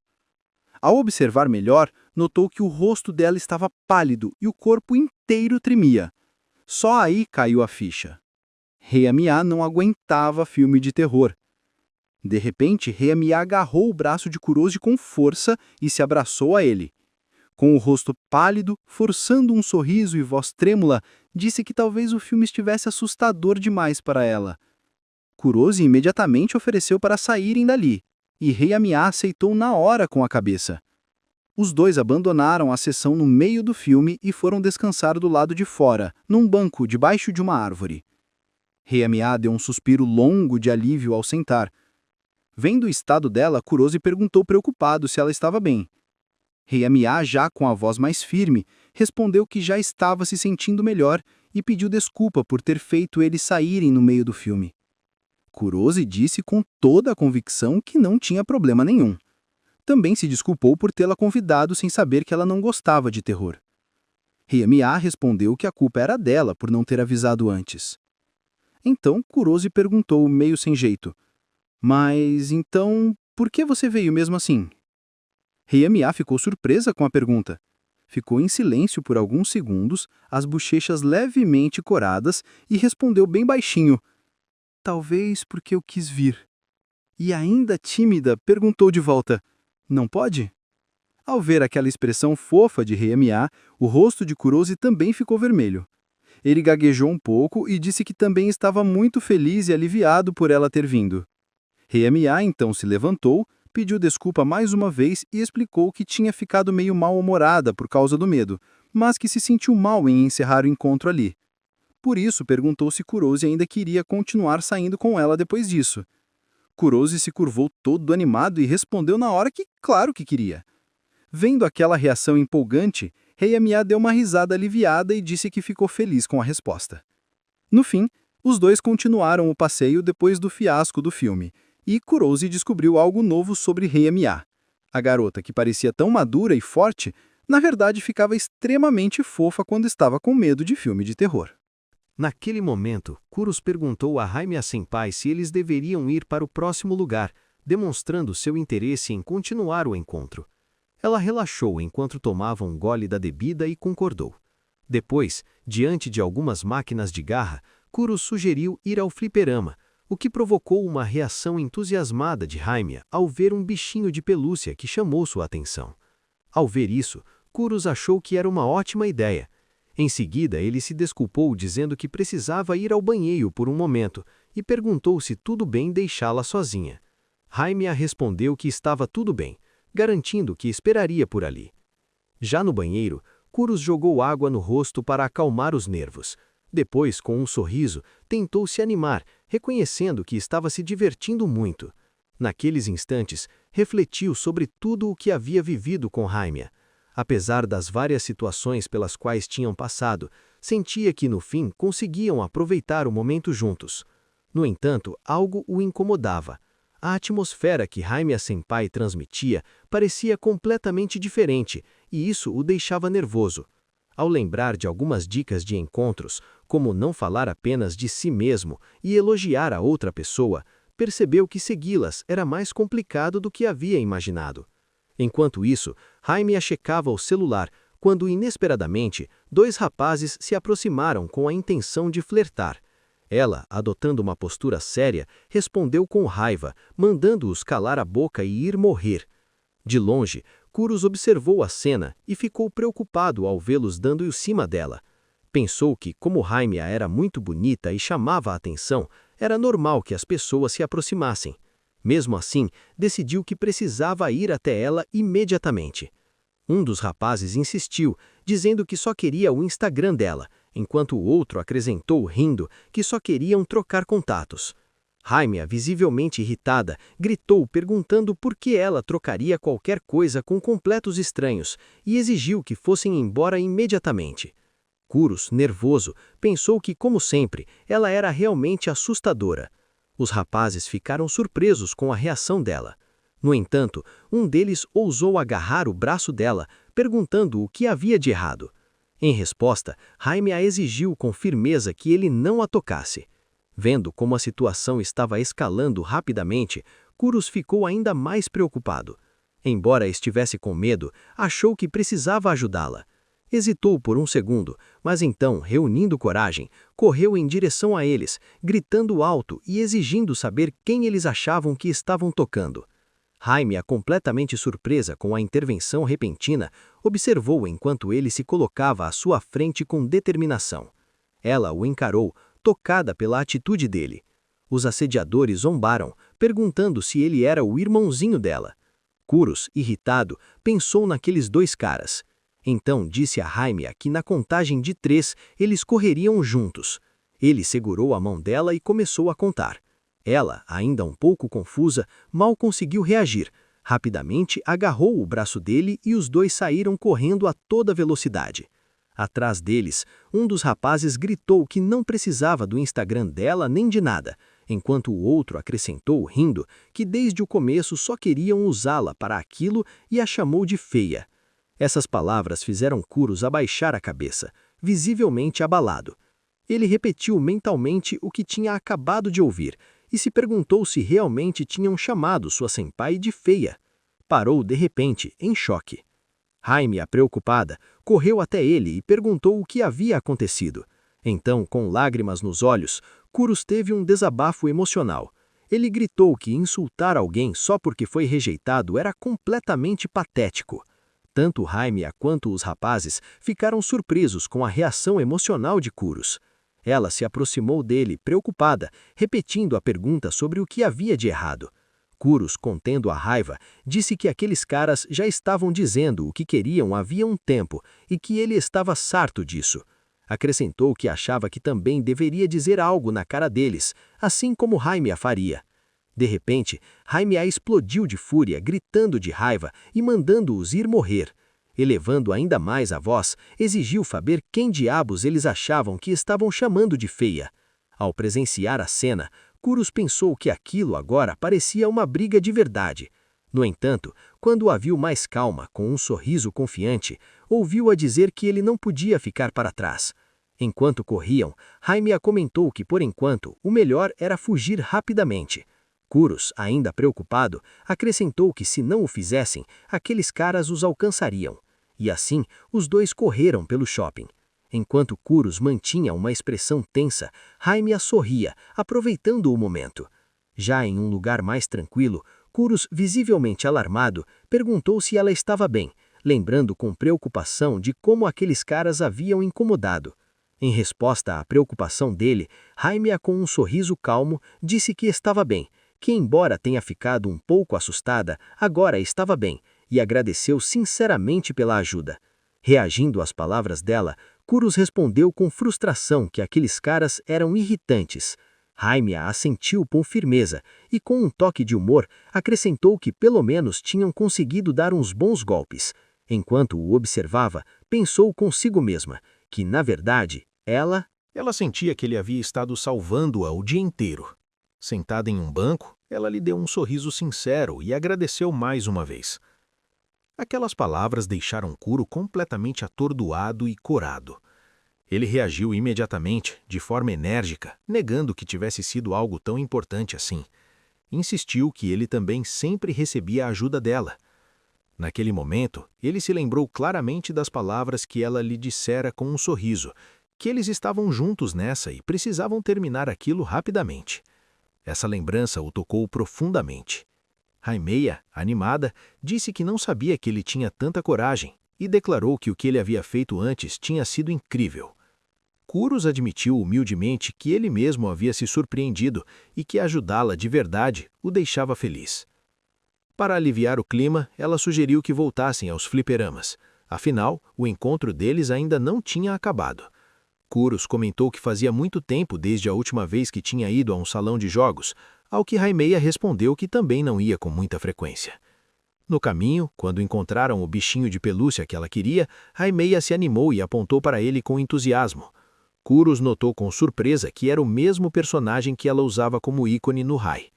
Ao observar melhor, notou que o rosto dela estava pálido e o corpo inteiro tremia. Só aí caiu a ficha. Heia não aguentava filme de terror. De repente, Heia agarrou o braço de Kurouzi com força e se abraçou a ele. Com o rosto pálido, forçando um sorriso e voz trêmula, disse que talvez o filme estivesse assustador demais para ela. Kurouzi imediatamente ofereceu para saírem dali, e Heia aceitou na hora com a cabeça. Os dois abandonaram a sessão no meio do filme e foram descansar do lado de fora, num banco debaixo de uma árvore. Heia deu um suspiro longo de alívio ao sentar. Vendo o estado dela, Kurouzi perguntou preocupado se ela estava bem. Heia, já com a voz mais firme, respondeu que já estava se sentindo melhor e pediu desculpa por ter feito eles saírem no meio do filme. Kurouzi disse com toda a convicção que não tinha problema nenhum. Também se desculpou por tê-la convidado sem saber que ela não gostava de terror. Heia respondeu que a culpa era dela por não ter avisado antes. Então Kurouzi perguntou, meio sem jeito, mas então Por que você veio mesmo assim? Heiamia ficou surpresa com a pergunta. Ficou em silêncio por alguns segundos, as bochechas levemente coradas, e respondeu bem baixinho. Talvez porque eu quis vir. E ainda tímida, perguntou de volta. Não pode? Ao ver aquela expressão fofa de Heiamia, o rosto de Kurosi também ficou vermelho. Ele gaguejou um pouco e disse que também estava muito feliz e aliviado por ela ter vindo. Heiamia então se levantou, pediu desculpa mais uma vez e explicou que tinha ficado meio mal-humorada por causa do medo, mas que se sentiu mal em encerrar o encontro ali. Por isso, perguntou se Kurosi ainda queria continuar saindo com ela depois disso. Kurosi se curvou todo animado e respondeu na hora que, claro que queria. Vendo aquela reação empolgante, Heiamia deu uma risada aliviada e disse que ficou feliz com a resposta. No fim, os dois continuaram o passeio depois do fiasco do filme, e Kurosi descobriu algo novo sobre Heiamia. A garota, que parecia tão madura e forte, na verdade ficava extremamente fofa quando estava com medo de filme de terror. Naquele momento, Kuros perguntou a Heiamia-senpai se eles deveriam ir para o próximo lugar, demonstrando seu interesse em continuar o encontro. Ela relaxou enquanto tomava um gole da bebida e concordou. Depois, diante de algumas máquinas de garra, Kuros sugeriu ir ao fliperama, o que provocou uma reação entusiasmada de Heiamia ao ver um bichinho de pelúcia que chamou sua atenção. Ao ver isso, Kuros achou que era uma ótima ideia. Em seguida, ele se desculpou dizendo que precisava ir ao banheiro por um momento e perguntou se tudo bem deixá-la sozinha. Heiamia respondeu que estava tudo bem, garantindo que esperaria por ali. Já no banheiro, Kuros jogou água no rosto para acalmar os nervos. Depois, com um sorriso, tentou se animar, reconhecendo que estava se divertindo muito. Naqueles instantes, refletiu sobre tudo o que havia vivido com Heiamia. Apesar das várias situações pelas quais tinham passado, sentia que no fim conseguiam aproveitar o momento juntos. No entanto, algo o incomodava. A atmosfera que Heiamia-senpai transmitia parecia completamente diferente, e isso o deixava nervoso. Ao lembrar de algumas dicas de encontros, como não falar apenas de si mesmo e elogiar a outra pessoa, percebeu que segui-las era mais complicado do que havia imaginado. Enquanto isso, Heiamia checava o celular, quando inesperadamente, dois rapazes se aproximaram com a intenção de flertar. Ela, adotando uma postura séria, respondeu com raiva, mandando-os calar a boca e ir morrer. De longe, Kuros observou a cena e ficou preocupado ao vê-los dando em cima dela. Pensou que, como Heiamia era muito bonita e chamava a atenção, era normal que as pessoas se aproximassem. Mesmo assim, decidiu que precisava ir até ela imediatamente. Um dos rapazes insistiu, dizendo que só queria o Instagram dela, enquanto o outro acrescentou, rindo, que só queriam trocar contatos. Heiamia, visivelmente irritada, gritou perguntando por que ela trocaria qualquer coisa com completos estranhos e exigiu que fossem embora imediatamente. Kuros, nervoso, pensou que, como sempre, ela era realmente assustadora. Os rapazes ficaram surpresos com a reação dela. No entanto, um deles ousou agarrar o braço dela, perguntando o que havia de errado. Em resposta, Heiamia exigiu com firmeza que ele não a tocasse. Vendo como a situação estava escalando rapidamente, Kuros ficou ainda mais preocupado. Embora estivesse com medo, achou que precisava ajudá-la. Hesitou por um segundo, mas então, reunindo coragem, correu em direção a eles, gritando alto e exigindo saber quem eles achavam que estavam tocando. Heiamia, completamente surpresa com a intervenção repentina, observou enquanto ele se colocava à sua frente com determinação. Ela o encarou, tocada pela atitude dele. Os assediadores zombaram, perguntando se ele era o irmãozinho dela. Kuros, irritado, pensou naqueles dois caras. Então disse a Heiamia que na contagem de 3 eles correriam juntos. Ele segurou a mão dela e começou a contar. Ela, ainda um pouco confusa, mal conseguiu reagir. Rapidamente agarrou o braço dele e os dois saíram correndo a toda velocidade. Atrás deles, um dos rapazes gritou que não precisava do Instagram dela nem de nada, enquanto o outro acrescentou, rindo, que desde o começo só queriam usá-la para aquilo e a chamou de feia. Essas palavras fizeram Kuros abaixar a cabeça, visivelmente abalado. Ele repetiu mentalmente o que tinha acabado de ouvir e se perguntou se realmente tinham chamado sua senpai de feia. Parou de repente, em choque. Jaime, preocupada, correu até ele e perguntou o que havia acontecido. Então, com lágrimas nos olhos, Kurus teve um desabafo emocional. Ele gritou que insultar alguém só porque foi rejeitado era completamente patético. Tanto Jaime quanto os rapazes ficaram surpresos com a reação emocional de Kurus. Ela se aproximou dele, preocupada, repetindo a pergunta sobre o que havia de errado. Kurus, contendo a raiva, disse que aqueles caras já estavam dizendo o que queriam havia um tempo e que ele estava sarto disso. Acrescentou que achava que também deveria dizer algo na cara deles, assim como Jaime a faria. De repente, Jaime explodiu de fúria, gritando de raiva e mandando-os ir morrer. Elevando ainda mais a voz, exigiu saber quem diabos eles achavam que estavam chamando de feia. Ao presenciar a cena, Kurus pensou que aquilo agora parecia uma briga de verdade. No entanto, quando a viu mais calma, com um sorriso confiante, ouviu-a dizer que ele não podia ficar para trás. Enquanto corriam, Jaime comentou que, por enquanto, o melhor era fugir rapidamente. Kurus, ainda preocupado, acrescentou que se não o fizessem, aqueles caras os alcançariam. E assim, os dois correram pelo shopping. Enquanto Kurus mantinha uma expressão tensa, Jaime sorria, aproveitando o momento. Já em um lugar mais tranquilo, Kurus, visivelmente alarmado, perguntou se ela estava bem, lembrando com preocupação de como aqueles caras haviam incomodado. Em resposta à preocupação dele, Jaime, com um sorriso calmo, disse que estava bem, que embora tenha ficado um pouco assustada, agora estava bem, e agradeceu sinceramente pela ajuda. Reagindo às palavras dela, Kurus respondeu com frustração que aqueles caras eram irritantes. Jaime assentiu com firmeza e, com um toque de humor, acrescentou que pelo menos tinham conseguido dar uns bons golpes. Enquanto o observava, pensou consigo mesma que, na verdade, ela sentia que ele havia estado salvando-a o dia inteiro. Sentada em um banco, ela lhe deu um sorriso sincero e agradeceu mais uma vez. Aquelas palavras deixaram Kuro completamente atordoado e corado. Ele reagiu imediatamente, de forma enérgica, negando que tivesse sido algo tão importante assim. Insistiu que ele também sempre recebia a ajuda dela. Naquele momento, ele se lembrou claramente das palavras que ela lhe dissera com um sorriso, que eles estavam juntos nessa e precisavam terminar aquilo rapidamente. Essa lembrança o tocou profundamente. Jaime, animada, disse que não sabia que ele tinha tanta coragem e declarou que o que ele havia feito antes tinha sido incrível. Kurus admitiu humildemente que ele mesmo havia se surpreendido e que ajudá-la de verdade o deixava feliz. Para aliviar o clima, ela sugeriu que voltassem aos fliperamas. Afinal, o encontro deles ainda não tinha acabado. Kurus comentou que fazia muito tempo desde a última vez que tinha ido a um salão de jogos, ao que Jaime respondeu que também não ia com muita frequência. No caminho, quando encontraram o bichinho de pelúcia que ela queria, Jaime se animou e apontou para ele com entusiasmo. Kurus notou com surpresa que era o mesmo personagem que ela usava como ícone no Rai.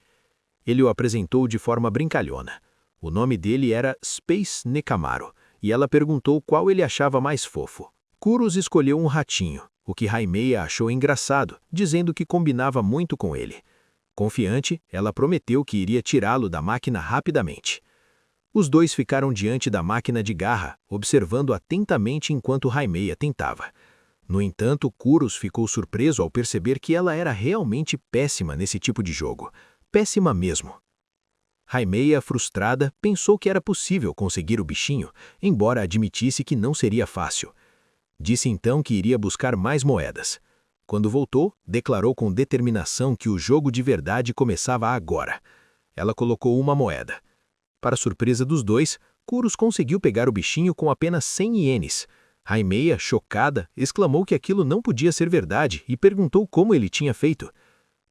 Ele o apresentou de forma brincalhona. O nome dele era Space Nekamaru, e ela perguntou qual ele achava mais fofo. Kurus escolheu um ratinho, o que Jaime achou engraçado, dizendo que combinava muito com ele. Confiante, ela prometeu que iria tirá-lo da máquina rapidamente. Os dois ficaram diante da máquina de garra, observando atentamente enquanto Jaime tentava. No entanto, Kurus ficou surpreso ao perceber que ela era realmente péssima nesse tipo de jogo. Péssima mesmo. Jaime, frustrada, pensou que era possível conseguir o bichinho, embora admitisse que não seria fácil. Disse então que iria buscar mais moedas. Quando voltou, declarou com determinação que o jogo de verdade começava agora. Ela colocou uma moeda. Para surpresa dos dois, Kurus conseguiu pegar o bichinho com apenas 100 ienes. Jaime, chocada, exclamou que aquilo não podia ser verdade e perguntou como ele tinha feito.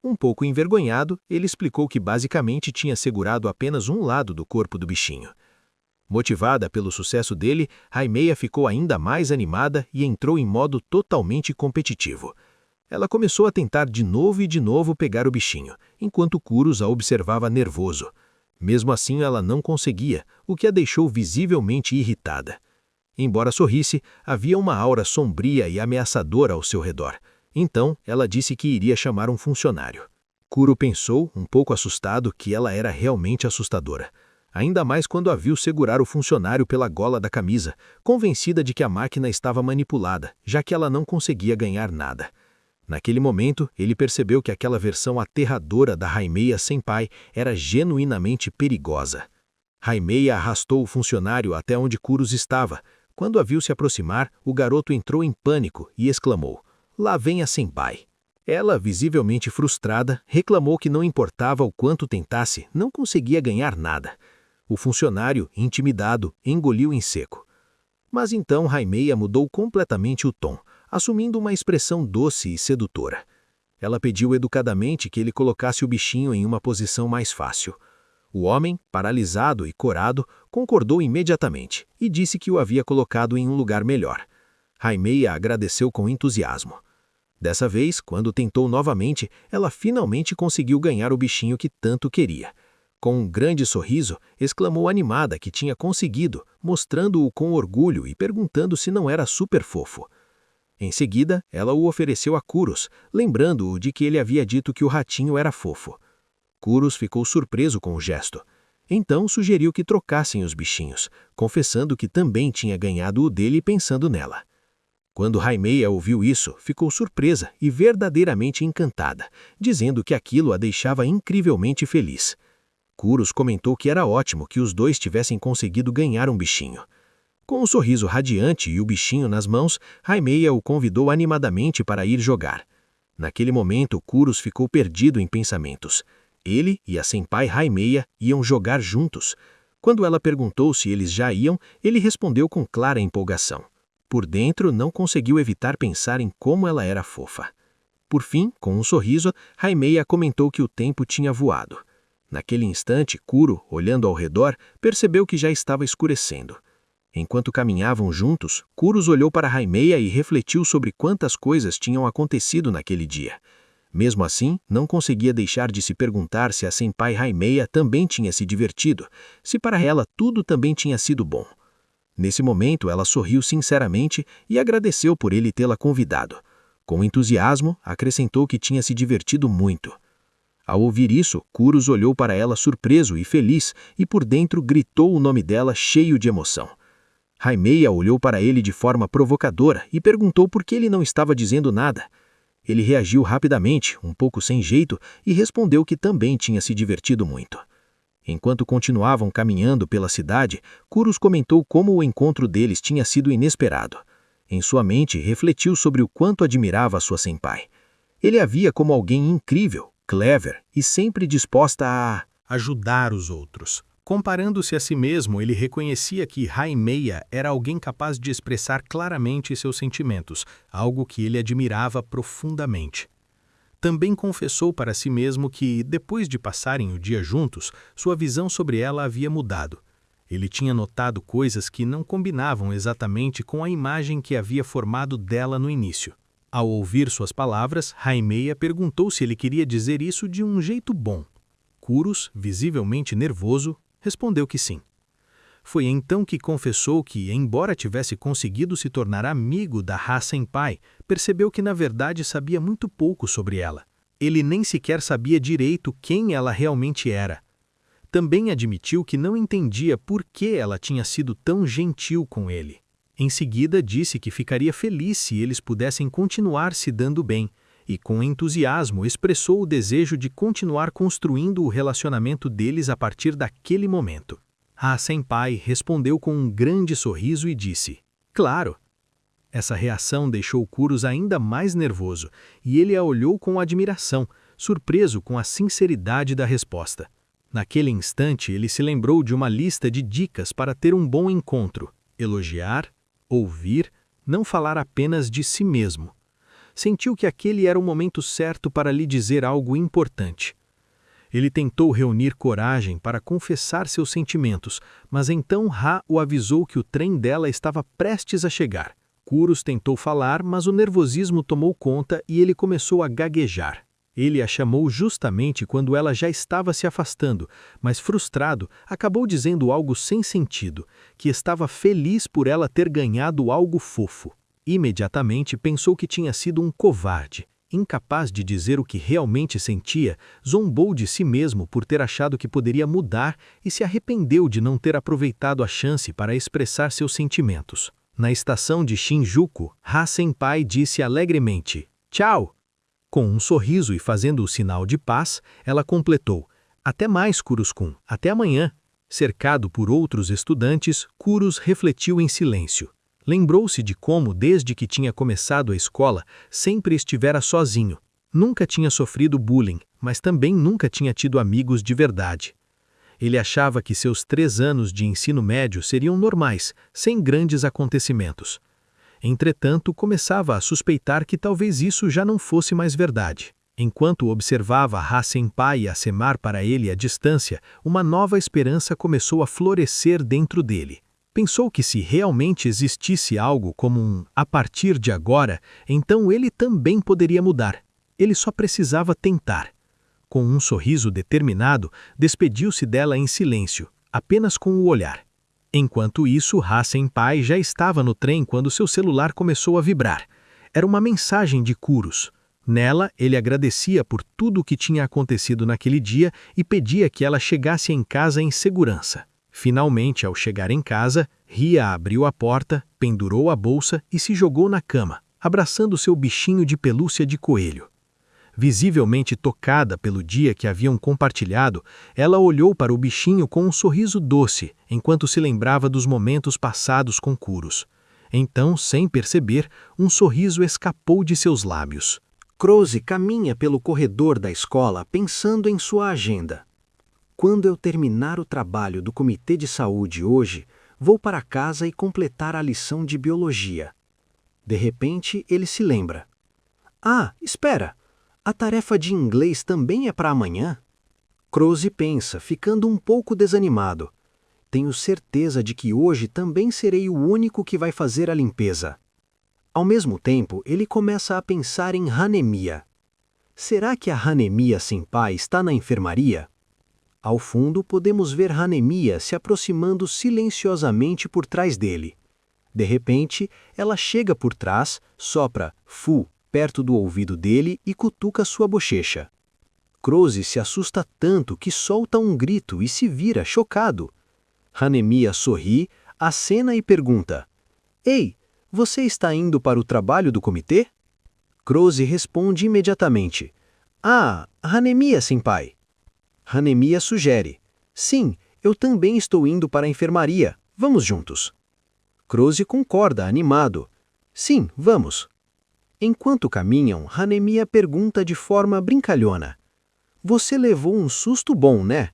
Um pouco envergonhado, ele explicou que basicamente tinha segurado apenas um lado do corpo do bichinho. Motivada pelo sucesso dele, Jaime ficou ainda mais animada e entrou em modo totalmente competitivo. Ela começou a tentar de novo pegar o bichinho, enquanto Kurus a observava nervoso. Mesmo assim, ela não conseguia, o que a deixou visivelmente irritada. Embora sorrisse, havia uma aura sombria e ameaçadora ao seu redor. Então, ela disse que iria chamar um funcionário. Kuro pensou, um pouco assustado, que ela era realmente assustadora. Ainda mais quando a viu segurar o funcionário pela gola da camisa, convencida de que a máquina estava manipulada, já que ela não conseguia ganhar nada. Naquele momento, ele percebeu que aquela versão aterradora da Haimeia Senpai era genuinamente perigosa. Haimeia arrastou o funcionário até onde Kuros estava. Quando a viu se aproximar, o garoto entrou em pânico e exclamou: "Lá vem a Senpai." Ela, visivelmente frustrada, reclamou que não importava o quanto tentasse, não conseguia ganhar nada. O funcionário, intimidado, engoliu em seco. Mas então Haimeia mudou completamente o tom, assumindo uma expressão doce e sedutora. Ela pediu educadamente que ele colocasse o bichinho em uma posição mais fácil. O homem, paralisado e corado, concordou imediatamente e disse que o havia colocado em um lugar melhor. Haimeia agradeceu com entusiasmo. Dessa vez, quando tentou novamente, ela finalmente conseguiu ganhar o bichinho que tanto queria. Com um grande sorriso, exclamou animada que tinha conseguido, mostrando-o com orgulho e perguntando se não era super fofo. Em seguida, ela o ofereceu a Kuros, lembrando-o de que ele havia dito que o ratinho era fofo. Kuros ficou surpreso com o gesto. Então sugeriu que trocassem os bichinhos, confessando que também tinha ganhado o dele pensando nela. Quando Haimeia ouviu isso, ficou surpresa e verdadeiramente encantada, dizendo que aquilo a deixava incrivelmente feliz. Kuros comentou que era ótimo que os dois tivessem conseguido ganhar um bichinho. Com um sorriso radiante e o bichinho nas mãos, Haimeia o convidou animadamente para ir jogar. Naquele momento, Kuros ficou perdido em pensamentos. Ele e a senpai Haimeia iam jogar juntos. Quando ela perguntou se eles já iam, ele respondeu com clara empolgação. Por dentro, não conseguiu evitar pensar em como ela era fofa. Por fim, com um sorriso, Haimeia comentou que o tempo tinha voado. Naquele instante, Kuro, olhando ao redor, percebeu que já estava escurecendo. Enquanto caminhavam juntos, Kuros olhou para Haimeia e refletiu sobre quantas coisas tinham acontecido naquele dia. Mesmo assim, não conseguia deixar de se perguntar se a senpai Haimeia também tinha se divertido, se para ela tudo também tinha sido bom. Nesse momento, ela sorriu sinceramente e agradeceu por ele tê-la convidado. Com entusiasmo, acrescentou que tinha se divertido muito. Ao ouvir isso, Kuros olhou para ela surpreso e feliz e por dentro gritou o nome dela cheio de emoção. Haimeia olhou para ele de forma provocadora e perguntou por que ele não estava dizendo nada. Ele reagiu rapidamente, um pouco sem jeito, e respondeu que também tinha se divertido muito. Enquanto continuavam caminhando pela cidade, Kuros comentou como o encontro deles tinha sido inesperado. Em sua mente, refletiu sobre o quanto admirava a sua senpai. Ele a via como alguém incrível, clever e sempre disposta a ajudar os outros. Comparando-se a si mesmo, ele reconhecia que Haimeia era alguém capaz de expressar claramente seus sentimentos, algo que ele admirava profundamente. Também confessou para si mesmo que, depois de passarem o dia juntos, sua visão sobre ela havia mudado. Ele tinha notado coisas que não combinavam exatamente com a imagem que havia formado dela no início. Ao ouvir suas palavras, Haimeia perguntou se ele queria dizer isso de um jeito bom. Kuros, visivelmente nervoso, respondeu que sim. Foi então que confessou que, embora tivesse conseguido se tornar amigo da Ha-senpai, percebeu que na verdade sabia muito pouco sobre ela. Ele nem sequer sabia direito quem ela realmente era. Também admitiu que não entendia por que ela tinha sido tão gentil com ele. Em seguida, disse que ficaria feliz se eles pudessem continuar se dando bem, e com entusiasmo expressou o desejo de continuar construindo o relacionamento deles a partir daquele momento. A senpai respondeu com um grande sorriso e disse: "Claro." Essa reação deixou Kuros ainda mais nervoso, e ele a olhou com admiração, surpreso com a sinceridade da resposta. Naquele instante, ele se lembrou de uma lista de dicas para ter um bom encontro: elogiar, ouvir, não falar apenas de si mesmo. Sentiu que aquele era o momento certo para lhe dizer algo importante. Ele tentou reunir coragem para confessar seus sentimentos, mas então Ha o avisou que o trem dela estava prestes a chegar. Kuros tentou falar, mas o nervosismo tomou conta e ele começou a gaguejar. Ele a chamou justamente quando ela já estava se afastando, mas frustrado, acabou dizendo algo sem sentido, que estava feliz por ela ter ganhado algo fofo. Imediatamente pensou que tinha sido um covarde incapaz de dizer o que realmente sentia, zombou de si mesmo por ter achado que poderia mudar e se arrependeu de não ter aproveitado a chance para expressar seus sentimentos. Na estação de Shinjuku, Ha-senpai disse alegremente, "Tchau!" Com um sorriso e fazendo o sinal de paz, ela completou, "Até mais, Kurus-kun, até amanhã." Cercado por outros estudantes, Kurus refletiu em silêncio. Lembrou-se de como, desde que tinha começado a escola, sempre estivera sozinho. Nunca tinha sofrido bullying, mas também nunca tinha tido amigos de verdade. Ele achava que seus 3 anos de ensino médio seriam normais, sem grandes acontecimentos. Entretanto, começava a suspeitar que talvez isso já não fosse mais verdade. Enquanto observava Ha-senpai acemar para ele à distância, uma nova esperança começou a florescer dentro dele. Pensou que se realmente existisse algo como um "a partir de agora", então ele também poderia mudar. Ele só precisava tentar. Com um sorriso determinado, despediu-se dela em silêncio, apenas com o olhar. Enquanto isso, Ha-senpai já estava no trem quando seu celular começou a vibrar. Era uma mensagem de Kurus. Nela, ele agradecia por tudo o que tinha acontecido naquele dia e pedia que ela chegasse em casa em segurança. Finalmente, ao chegar em casa, Ria abriu a porta, pendurou a bolsa e se jogou na cama, abraçando seu bichinho de pelúcia de coelho. Visivelmente tocada pelo dia que haviam compartilhado, ela olhou para o bichinho com um sorriso doce, enquanto se lembrava dos momentos passados com Kurus. Então, sem perceber, um sorriso escapou de seus lábios. Krause caminha pelo corredor da escola pensando em sua agenda. Quando eu terminar o trabalho do comitê de saúde hoje, vou para casa e completar a lição de biologia. De repente, ele se lembra. Ah, espera! A tarefa de inglês também é para amanhã? Krause pensa, ficando um pouco desanimado. Tenho certeza de que hoje também serei o único que vai fazer a limpeza. Ao mesmo tempo, ele começa a pensar em Hanemiya. Será que a Hanemiya-senpai está na enfermaria? Ao fundo, podemos ver Hanemiya se aproximando silenciosamente por trás dele. De repente, ela chega por trás, sopra "fu" perto do ouvido dele e cutuca sua bochecha. Krause se assusta tanto que solta um grito e se vira chocado. Hanemiya sorri, acena e pergunta, "Ei, você está indo para o trabalho do comitê?" Krause responde imediatamente, "Ah, Hanemiya-senpai." Hanemiya sugere, "Sim, eu também estou indo para a enfermaria. Vamos juntos." Krause concorda, animado. "Sim, vamos." Enquanto caminham, Hanemiya pergunta de forma brincalhona, "Você levou um susto bom, né?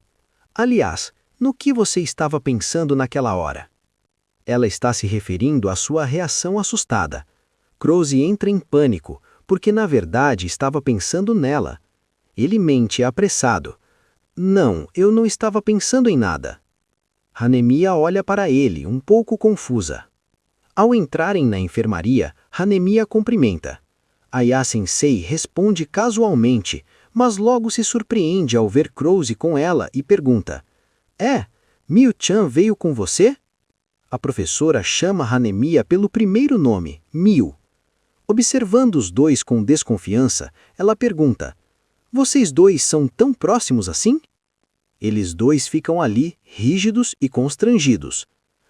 Aliás, no que você estava pensando naquela hora?" Ela está se referindo à sua reação assustada. Krause entra em pânico, porque na verdade estava pensando nela. Ele mente apressado. "Não, eu não estava pensando em nada." Hanemiya olha para ele, um pouco confusa. Ao entrarem na enfermaria, Hanemiya cumprimenta. Aya-sensei responde casualmente, mas logo se surpreende ao ver Krause com ela e pergunta, Miu-chan veio com você? A professora chama Hanemiya pelo primeiro nome, Miu. Observando os dois com desconfiança, ela pergunta, "Vocês dois são tão próximos assim?" Eles dois ficam ali, rígidos e constrangidos.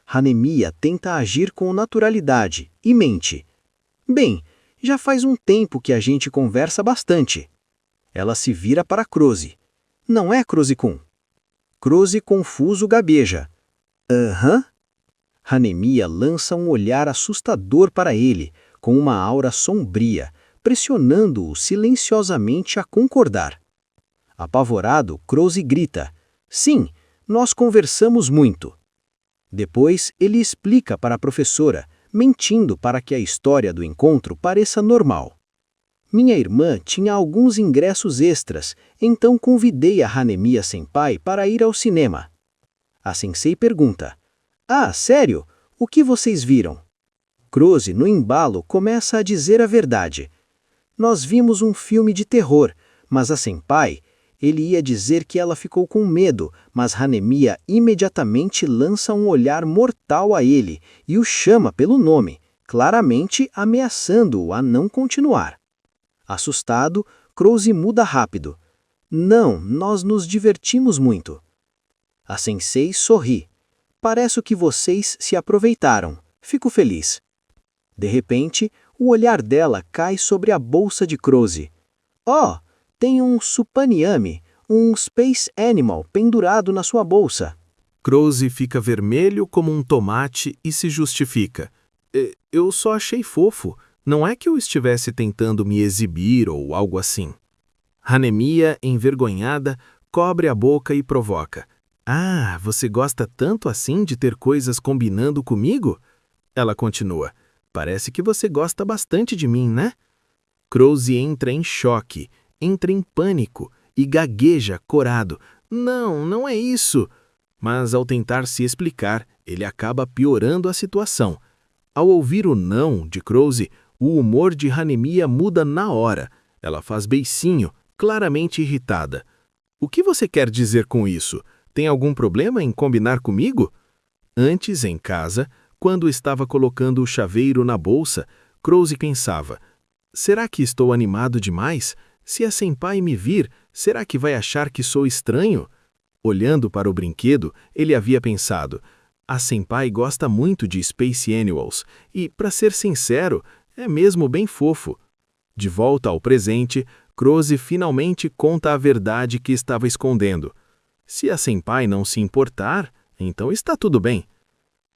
Hanemiya tenta agir com naturalidade e mente. "Bem, já faz um tempo que a gente conversa bastante." Ela se vira para Krause. "Não é, Krause-kun?" Krause confuso gagueja. "Aham." Hanemiya lança um olhar assustador para ele, com uma aura sombria, pressionando-o silenciosamente a concordar. Apavorado, Krause grita, "Sim, nós conversamos muito." Depois, ele explica para a professora, mentindo para que a história do encontro pareça normal. "Minha irmã tinha alguns ingressos extras, então convidei a Hanemiya-senpai para ir ao cinema." A sensei pergunta, "Ah, sério? O que vocês viram?" Krause, no embalo, começa a dizer a verdade. "Nós vimos um filme de terror, mas a senpai..." Ele ia dizer que ela ficou com medo, mas Hanemiya imediatamente lança um olhar mortal a ele e o chama pelo nome, claramente ameaçando-o a não continuar. Assustado, Krause muda rápido. Não, nós nos divertimos muito. A sensei sorri. Parece que vocês se aproveitaram. Fico feliz. De repente, o olhar dela cai sobre a bolsa de Krause. Oh, tem um supaniame, um Space Animal pendurado na sua bolsa. Krause fica vermelho como um tomate e se justifica. Eu só achei fofo. Não é que eu estivesse tentando me exibir ou algo assim. Hanemia, envergonhada, cobre a boca e provoca. Ah, você gosta tanto assim de ter coisas combinando comigo? Ela continua. Parece que você gosta bastante de mim, né? Krause entra em choque, entra em pânico e gagueja corado. Não, não é isso. Mas ao tentar se explicar, ele acaba piorando a situação. Ao ouvir o não de Krause, o humor de Hanemia muda na hora. Ela faz beicinho, claramente irritada. O que você quer dizer com isso? Tem algum problema em combinar comigo? Antes, em casa, quando estava colocando o chaveiro na bolsa, Krause pensava, será que estou animado demais? Se a senpai me vir, será que vai achar que sou estranho? Olhando para o brinquedo, ele havia pensado, a senpai gosta muito de Space Animals e, para ser sincero, é mesmo bem fofo. De volta ao presente, Krause finalmente conta a verdade que estava escondendo. Se a senpai não se importar, então está tudo bem.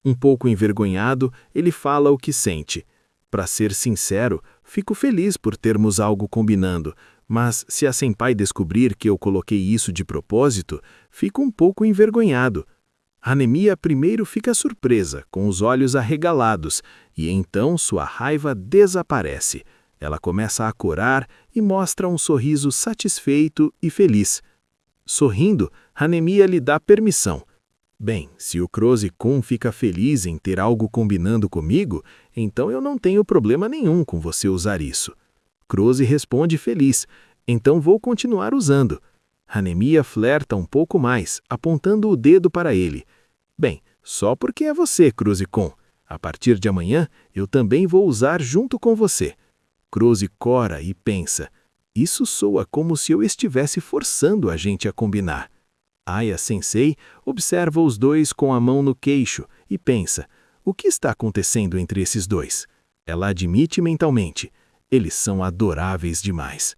Um pouco envergonhado, ele fala o que sente. Para ser sincero, fico feliz por termos algo combinando, mas se a senpai descobrir que eu coloquei isso de propósito, fico um pouco envergonhado. Hanemia primeiro fica surpresa, com os olhos arregalados, e então sua raiva desaparece. Ela começa a corar e mostra um sorriso satisfeito e feliz. Sorrindo, Hanemia lhe dá permissão. Bem, se o Krause-kun fica feliz em ter algo combinando comigo, então eu não tenho problema nenhum com você usar isso. Krause responde feliz, então vou continuar usando. Hanemia flerta um pouco mais, apontando o dedo para ele. Bem, só porque é você, Krause-kun. A partir de amanhã, eu também vou usar junto com você. Krause cora e pensa, isso soa como se eu estivesse forçando a gente a combinar. Aya-sensei observa os dois com a mão no queixo e pensa, o que está acontecendo entre esses dois? Ela admite mentalmente, eles são adoráveis demais.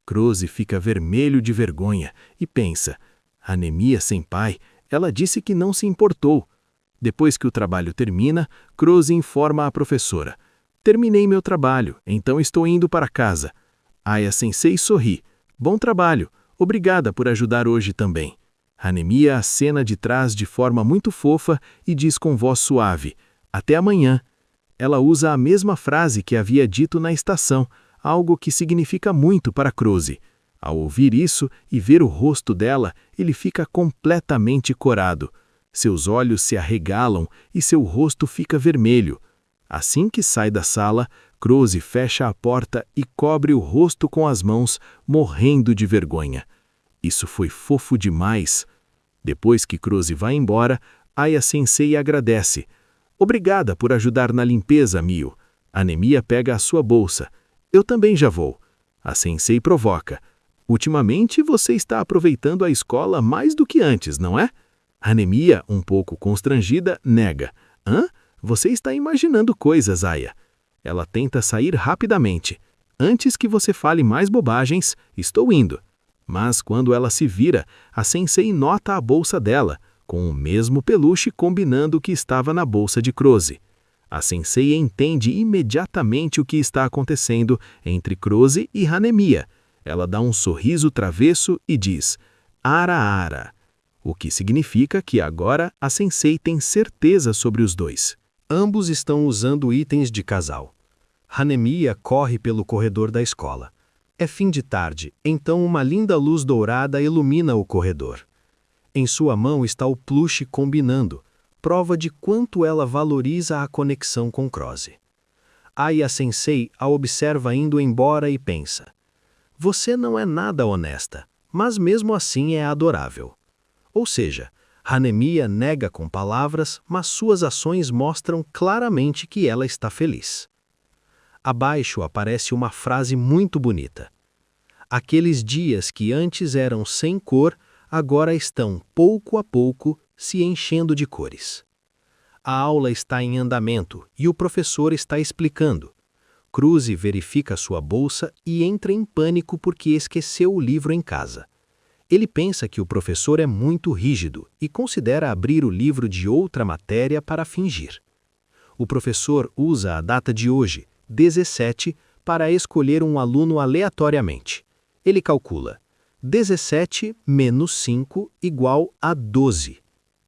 Krause fica vermelho de vergonha e pensa, Hanemia-senpai, ela disse que não se importou. Depois que o trabalho termina, Krause informa a professora, terminei meu trabalho, então estou indo para casa. Aya-sensei sorri, bom trabalho, obrigada por ajudar hoje também. Hanemia acena de trás de forma muito fofa e diz com voz suave, até amanhã. Ela usa a mesma frase que havia dito na estação, algo que significa muito para Krause. Ao ouvir isso e ver o rosto dela, ele fica completamente corado. Seus olhos se arregalam e seu rosto fica vermelho. Assim que sai da sala, Krause fecha a porta e cobre o rosto com as mãos, morrendo de vergonha. Isso foi fofo demais. Depois que Krause vai embora, Aya-sensei agradece. Obrigada por ajudar na limpeza, Mio. Hanemia pega a sua bolsa. Eu também já vou. A sensei provoca. Ultimamente você está aproveitando a escola mais do que antes, não é? Hanemia, um pouco constrangida, nega. Hã? Você está imaginando coisas, Aya. Ela tenta sair rapidamente. Antes que você fale mais bobagens, estou indo. Mas quando ela se vira, a sensei nota a bolsa dela, com o mesmo peluche combinando o que estava na bolsa de Krause. A sensei entende imediatamente o que está acontecendo entre Krause e Hanemia. Ela dá um sorriso travesso e diz, ara ara, o que significa que agora a sensei tem certeza sobre os dois. Ambos estão usando itens de casal. Hanemia corre pelo corredor da escola. É fim de tarde, então uma linda luz dourada ilumina o corredor. Em sua mão está o plush combinando, prova de quanto ela valoriza a conexão com Krause. Aya-sensei a observa indo embora e pensa, você não é nada honesta, mas mesmo assim é adorável. Ou seja, Hanemia nega com palavras, mas suas ações mostram claramente que ela está feliz. Abaixo aparece uma frase muito bonita. Aqueles dias que antes eram sem cor, agora estão, pouco a pouco, se enchendo de cores. A aula está em andamento e o professor está explicando. Cruze verifica sua bolsa e entra em pânico porque esqueceu o livro em casa. Ele pensa que o professor é muito rígido e considera abrir o livro de outra matéria para fingir. O professor usa a data de hoje, 17, para escolher um aluno aleatoriamente. Ele calcula 17 menos 5 igual a 12.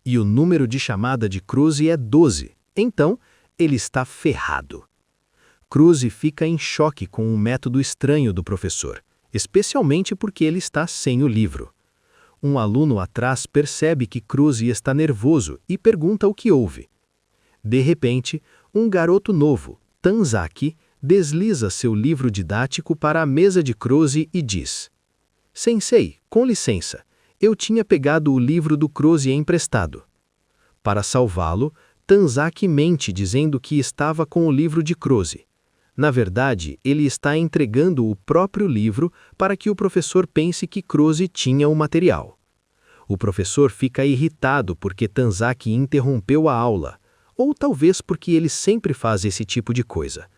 E o número de chamada de Cruze é 12. Então, ele está ferrado. Cruze fica em choque com o método estranho do professor, especialmente porque ele está sem o livro. Um aluno atrás percebe que Cruze está nervoso e pergunta o que houve. De repente, um garoto novo, Tanzaki, desliza seu livro didático para a mesa de Cruze e diz: Sensei, com licença, eu tinha pegado o livro do Cruze emprestado. Para salvá-lo, Tanzaki mente dizendo que estava com o livro de Cruze. Na verdade, ele está entregando o próprio livro para que o professor pense que Cruze tinha o material. O professor fica irritado porque Tanzaki interrompeu a aula, ou talvez porque ele sempre faz esse tipo de coisa.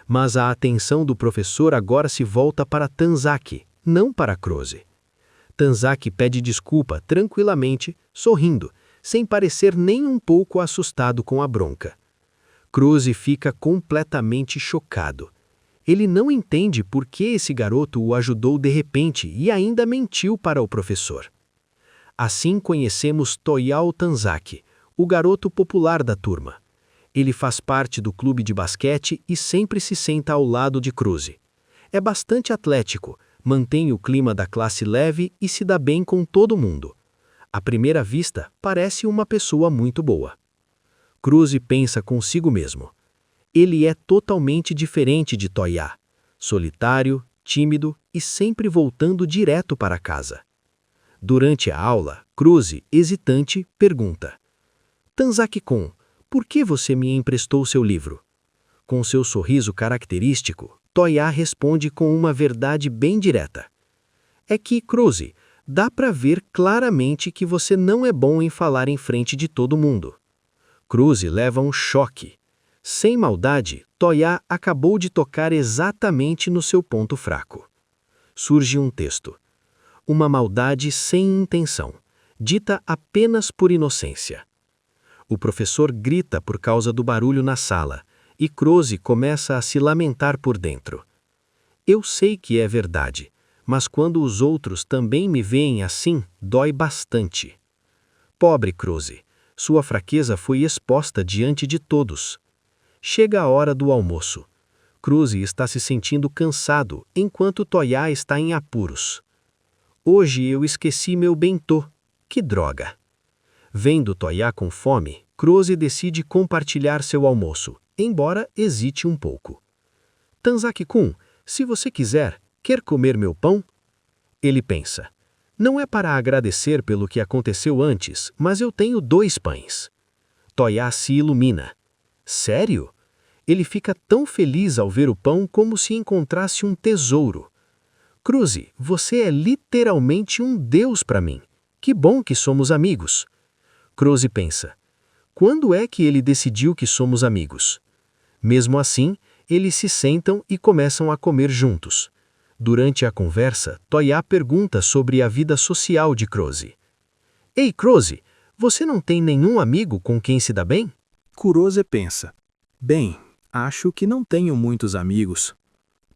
Mas a atenção do professor agora se volta para Tanzaki, não para Cruze. Tanzaki pede desculpa tranquilamente, sorrindo, sem parecer nem um pouco assustado com a bronca. Cruze fica completamente chocado. Ele não entende por que esse garoto o ajudou de repente e ainda mentiu para o professor. Assim conhecemos Toyao Tanzaki, o garoto popular da turma. Ele faz parte do clube de basquete e sempre se senta ao lado de Cruze. É bastante atlético, mantém o clima da classe leve e se dá bem com todo mundo. À primeira vista, parece uma pessoa muito boa. Cruze pensa consigo mesmo. Ele é totalmente diferente de Toya, solitário, tímido e sempre voltando direto para casa. Durante a aula, Cruze, hesitante, pergunta: Tanzaki-kun, por que você me emprestou seu livro? Com seu sorriso característico, Toya responde com uma verdade bem direta. É que, Cruze, dá para ver claramente que você não é bom em falar em frente de todo mundo. Cruze leva um choque. Sem maldade, Toya acabou de tocar exatamente no seu ponto fraco. Surge um texto. Uma maldade sem intenção, dita apenas por inocência. O professor grita por causa do barulho na sala, e Cruze começa a se lamentar por dentro. Eu sei que é verdade, mas quando os outros também me veem assim, dói bastante. Pobre Cruze, sua fraqueza foi exposta diante de todos. Chega a hora do almoço. Cruze está se sentindo cansado, enquanto Toya está em apuros. Hoje eu esqueci meu bentô. Que droga! Vendo Toya com fome, Cruze decide compartilhar seu almoço, embora hesite um pouco. Tanzaki-kun, se você quiser, quer comer meu pão? Ele pensa. Não é para agradecer pelo que aconteceu antes, mas eu tenho 2 pães. Toya se ilumina. Sério? Ele fica tão feliz ao ver o pão como se encontrasse um tesouro. Cruze, você é literalmente um deus para mim. Que bom que somos amigos. Cruze pensa. Quando é que ele decidiu que somos amigos? Mesmo assim, eles se sentam e começam a comer juntos. Durante a conversa, Toya pergunta sobre a vida social de Cruze. Ei, Cruze, você não tem nenhum amigo com quem se dá bem? Cruze pensa. Bem, acho que não tenho muitos amigos.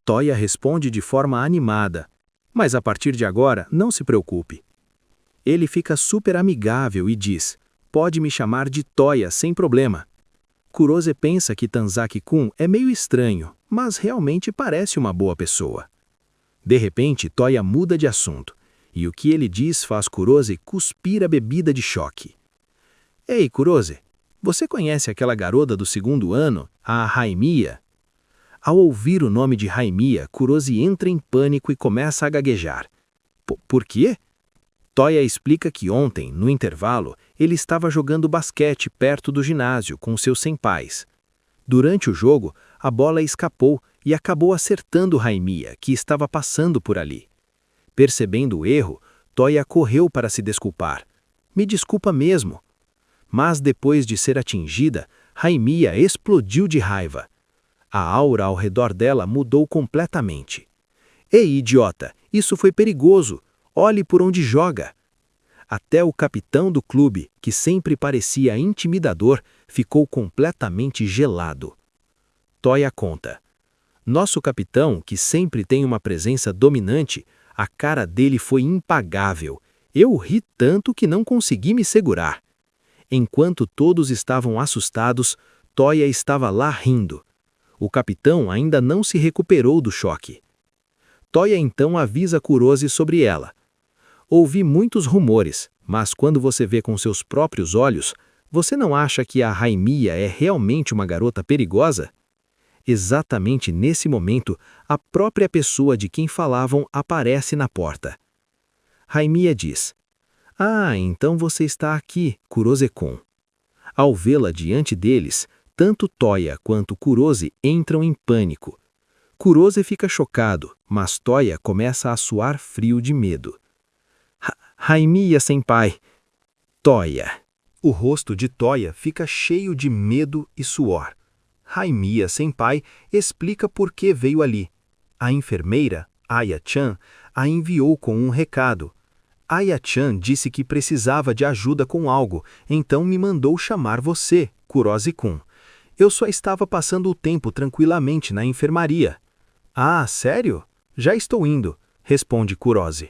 Toya responde de forma animada. Mas a partir de agora, não se preocupe. Ele fica super amigável e diz: pode me chamar de Toya sem problema. Cruze pensa que Tanzaki-kun é meio estranho, mas realmente parece uma boa pessoa. De repente, Toya muda de assunto, e o que ele diz faz Cruze cuspir a bebida de choque. Ei, Cruze, você conhece aquela garota do 2º ano, a Haimiya? Ao ouvir o nome de Haimiya, Cruze entra em pânico e começa a gaguejar. Por quê? Toya explica que ontem, no intervalo, ele estava jogando basquete perto do ginásio com seus senpais. Durante o jogo, a bola escapou e acabou acertando Raimia, que estava passando por ali. Percebendo o erro, Toya correu para se desculpar. Me desculpa mesmo. Mas depois de ser atingida, Raimia explodiu de raiva. A aura ao redor dela mudou completamente. Ei, idiota, isso foi perigoso. Olhe por onde joga. Até o capitão do clube, que sempre parecia intimidador, ficou completamente gelado. Toya conta. Nosso capitão, que sempre tem uma presença dominante, a cara dele foi impagável. Eu ri tanto que não consegui me segurar. Enquanto todos estavam assustados, Toya estava lá rindo. O capitão ainda não se recuperou do choque. Toya então avisa Kurose sobre ela. Ouvi muitos rumores, mas quando você vê com seus próprios olhos, você não acha que a Raimia é realmente uma garota perigosa? Exatamente nesse momento, a própria pessoa de quem falavam aparece na porta. Raimia diz: Ah, então você está aqui, Kurose-kun. Ao vê-la diante deles, tanto Toya quanto Kurose entram em pânico. Kurose fica chocado, mas Toya começa a suar frio de medo. Raimia-senpai. Toya. O rosto de Toya fica cheio de medo e suor. Raimia-senpai explica por que veio ali. A enfermeira, Aya-chan, a enviou com um recado. Aya-chan disse que precisava de ajuda com algo, então me mandou chamar você, Kurose-kun. Eu só estava passando o tempo tranquilamente na enfermaria. Ah, sério? Já estou indo, responde Kurose.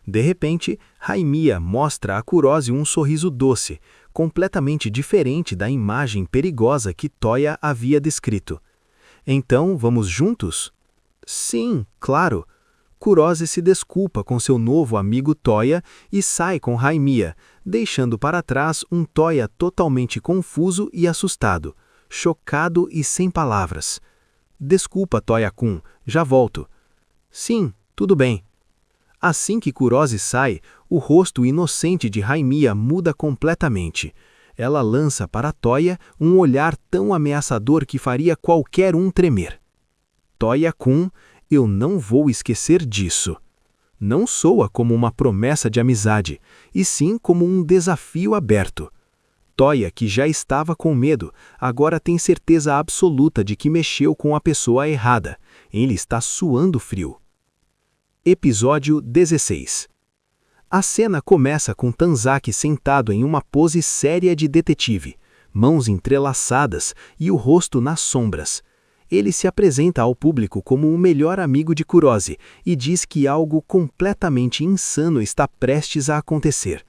De repente, Raimia mostra a Kurose um sorriso doce, completamente diferente da imagem perigosa que Toya havia descrito. Então, vamos juntos? Sim, claro. Kurose se desculpa com seu novo amigo Toya e sai com Raimia, deixando para trás um Toya totalmente confuso e assustado, chocado e sem palavras. Desculpa, Toya-kun, já volto. Sim, tudo bem. Assim que Kurose sai, o rosto inocente de Raimia muda completamente. Ela lança para Toya um olhar tão ameaçador que faria qualquer um tremer. Toya-kun, eu não vou esquecer disso. Não soa como uma promessa de amizade, e sim como um desafio aberto. Toya, que já estava com medo, agora tem certeza absoluta de que mexeu com a pessoa errada. Ele está suando frio. Episódio 16. A cena começa com Tanzaki sentado em uma pose séria de detetive, mãos entrelaçadas e o rosto nas sombras. Ele se apresenta ao público como o melhor amigo de Kurose e diz que algo completamente insano está prestes a acontecer.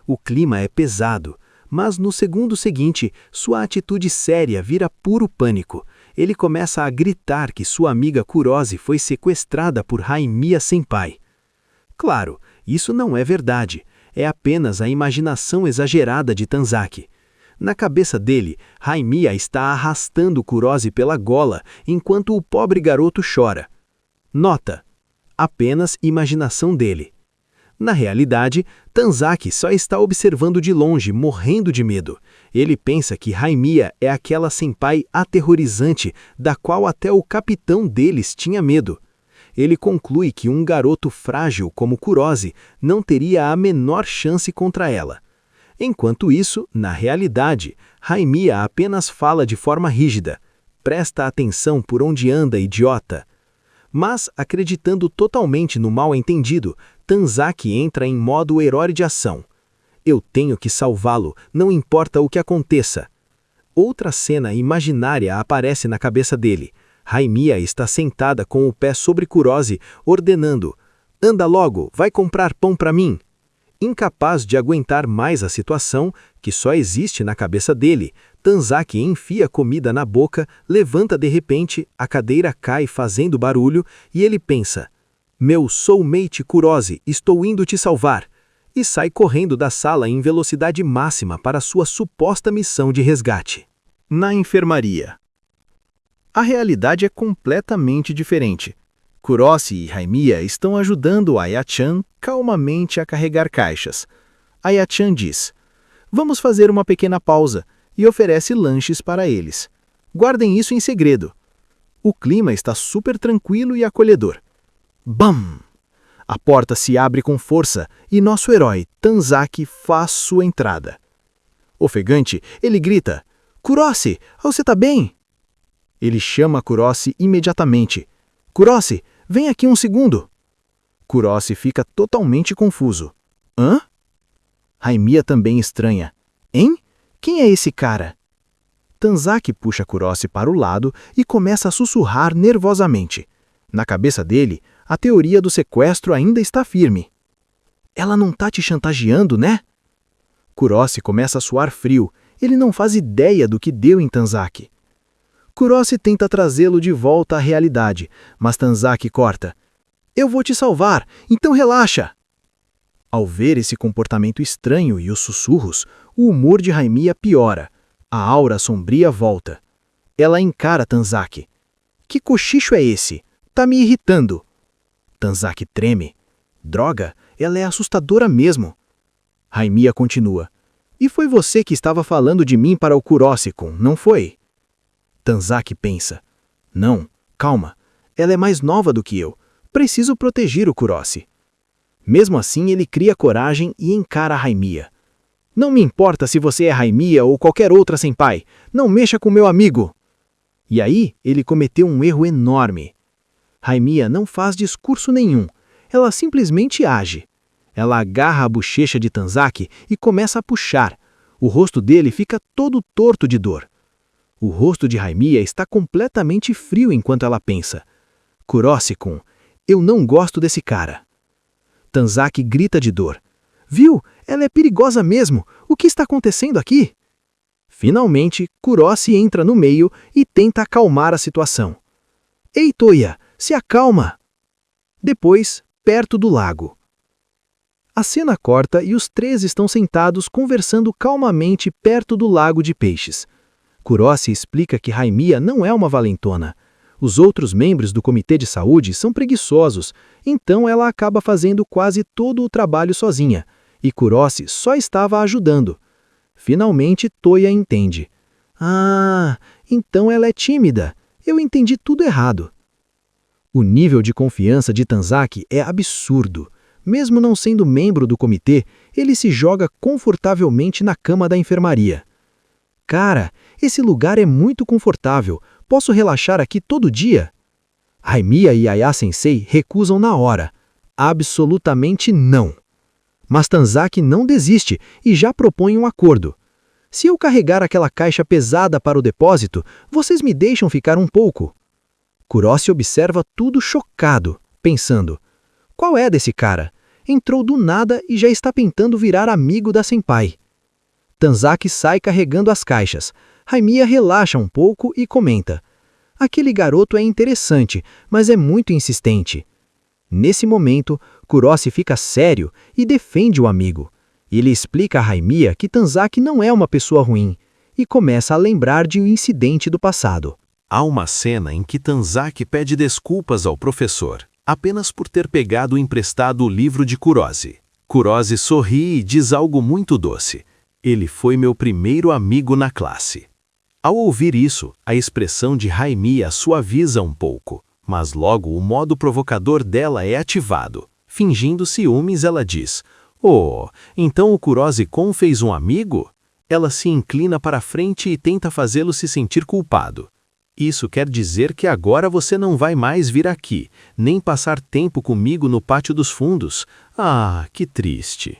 O clima é pesado, mas no segundo seguinte, sua atitude séria vira puro pânico. Ele começa a gritar que sua amiga Kurose foi sequestrada por Raimia-senpai. Claro, isso não é verdade. É apenas a imaginação exagerada de Tanzaki. Na cabeça dele, Raimia está arrastando Kurose pela gola enquanto o pobre garoto chora. Nota: apenas imaginação dele. Na realidade, Tanzaki só está observando de longe, morrendo de medo. Ele pensa que Raimia é aquela senpai aterrorizante da qual até o capitão deles tinha medo. Ele conclui que um garoto frágil como Kurose não teria a menor chance contra ela. Enquanto isso, na realidade, Raimia apenas fala de forma rígida. Presta atenção por onde anda, idiota. Mas, acreditando totalmente no mal-entendido, Tanzaki entra em modo herói de ação. Eu tenho que salvá-lo, não importa o que aconteça. Outra cena imaginária aparece na cabeça dele. Raimia está sentada com o pé sobre Kurose, ordenando: "Anda logo, vai comprar pão para mim." Incapaz de aguentar mais a situação, que só existe na cabeça dele, Tanzaki enfia comida na boca, levanta de repente, a cadeira cai fazendo barulho e ele pensa: "Meu soulmate Kurose, estou indo te salvar." E sai correndo da sala em velocidade máxima para sua suposta missão de resgate. Na enfermaria. A realidade é completamente diferente. Kurose e Raimia estão ajudando Aya-chan calmamente a carregar caixas. Aya-chan diz: "Vamos fazer uma pequena pausa", e oferece lanches para eles. "Guardem isso em segredo." O clima está super tranquilo e acolhedor. Bam! A porta se abre com força e nosso herói, Tanzaki, faz sua entrada. Ofegante, ele grita: Kuroshi, você tá bem? Ele chama Kuroshi imediatamente. Kuroshi, vem aqui um segundo. Kuroshi fica totalmente confuso. Hã? Haimiya também estranha. Hein? Quem é esse cara? Tanzaki puxa Kuroshi para o lado e começa a sussurrar nervosamente. Na cabeça dele, a teoria do sequestro ainda está firme. Ela não tá te chantageando, né? Kuroshi começa a suar frio. Ele não faz ideia do que deu em Tanzaki. Kuroshi tenta trazê-lo de volta à realidade, mas Tanzaki corta. Eu vou te salvar, então relaxa. Ao ver esse comportamento estranho e os sussurros, o humor de Haimiya piora. A aura sombria volta. Ela encara Tanzaki. Que cochicho é esse? Tá me irritando. Tanzaki treme. Droga, ela é assustadora mesmo. Haimiya continua. E foi você que estava falando de mim para o Kuroshi-kun, não foi? Tanzaki pensa. Não, calma. Ela é mais nova do que eu. Preciso proteger o Kuroshi. Mesmo assim, ele cria coragem e encara Haimiya. Não me importa se você é Haimiya ou qualquer outra senpai. Não mexa com meu amigo. E aí, ele cometeu um erro enorme. Haimiya não faz discurso nenhum. Ela simplesmente age. Ela agarra a bochecha de Tanzaki e começa a puxar. O rosto dele fica todo torto de dor. O rosto de Haimiya está completamente frio enquanto ela pensa. Kuroshi-kun, eu não gosto desse cara. Tanzaki grita de dor. Viu? Ela é perigosa mesmo. O que está acontecendo aqui? Finalmente, Kuroshi entra no meio e tenta acalmar a situação. Ei, Toya, se acalma! Depois, perto do lago. A cena corta e os três estão sentados conversando calmamente perto do lago de peixes. Kuroshi explica que Haimiya não é uma valentona. Os outros membros do comitê de saúde são preguiçosos, então ela acaba fazendo quase todo o trabalho sozinha, e Kuroshi só estava ajudando. Finalmente, Toya entende. Ah, então ela é tímida. Eu entendi tudo errado. O nível de confiança de Tanzaki é absurdo. Mesmo não sendo membro do comitê, ele se joga confortavelmente na cama da enfermaria. Cara, esse lugar é muito confortável. Posso relaxar aqui todo dia? Haimiya e Aya-sensei recusam na hora. Absolutamente não. Mas Tanzaki não desiste e já propõe um acordo. Se eu carregar aquela caixa pesada para o depósito, vocês me deixam ficar um pouco. Kuroshi observa tudo chocado, pensando: qual é desse cara? Entrou do nada e já está tentando virar amigo da senpai. Tanzaki sai carregando as caixas. Haimiya relaxa um pouco e comenta: aquele garoto é interessante, mas é muito insistente. Nesse momento, Kuroshi fica sério e defende o amigo. Ele explica a Haimiya que Tanzaki não é uma pessoa ruim e começa a lembrar de um incidente do passado. Há uma cena em que Tanzaki pede desculpas ao professor, apenas por ter pegado emprestado o livro de Kuroshi. Kuroshi sorri e diz algo muito doce. Ele foi meu primeiro amigo na classe. Ao ouvir isso, a expressão de Haimiya suaviza um pouco, mas logo o modo provocador dela é ativado. Fingindo ciúmes, ela diz: Oh, então o Kuroshi-kun fez um amigo? Ela se inclina para frente e tenta fazê-lo se sentir culpado. Isso quer dizer que agora você não vai mais vir aqui, nem passar tempo comigo no pátio dos fundos. Ah, que triste.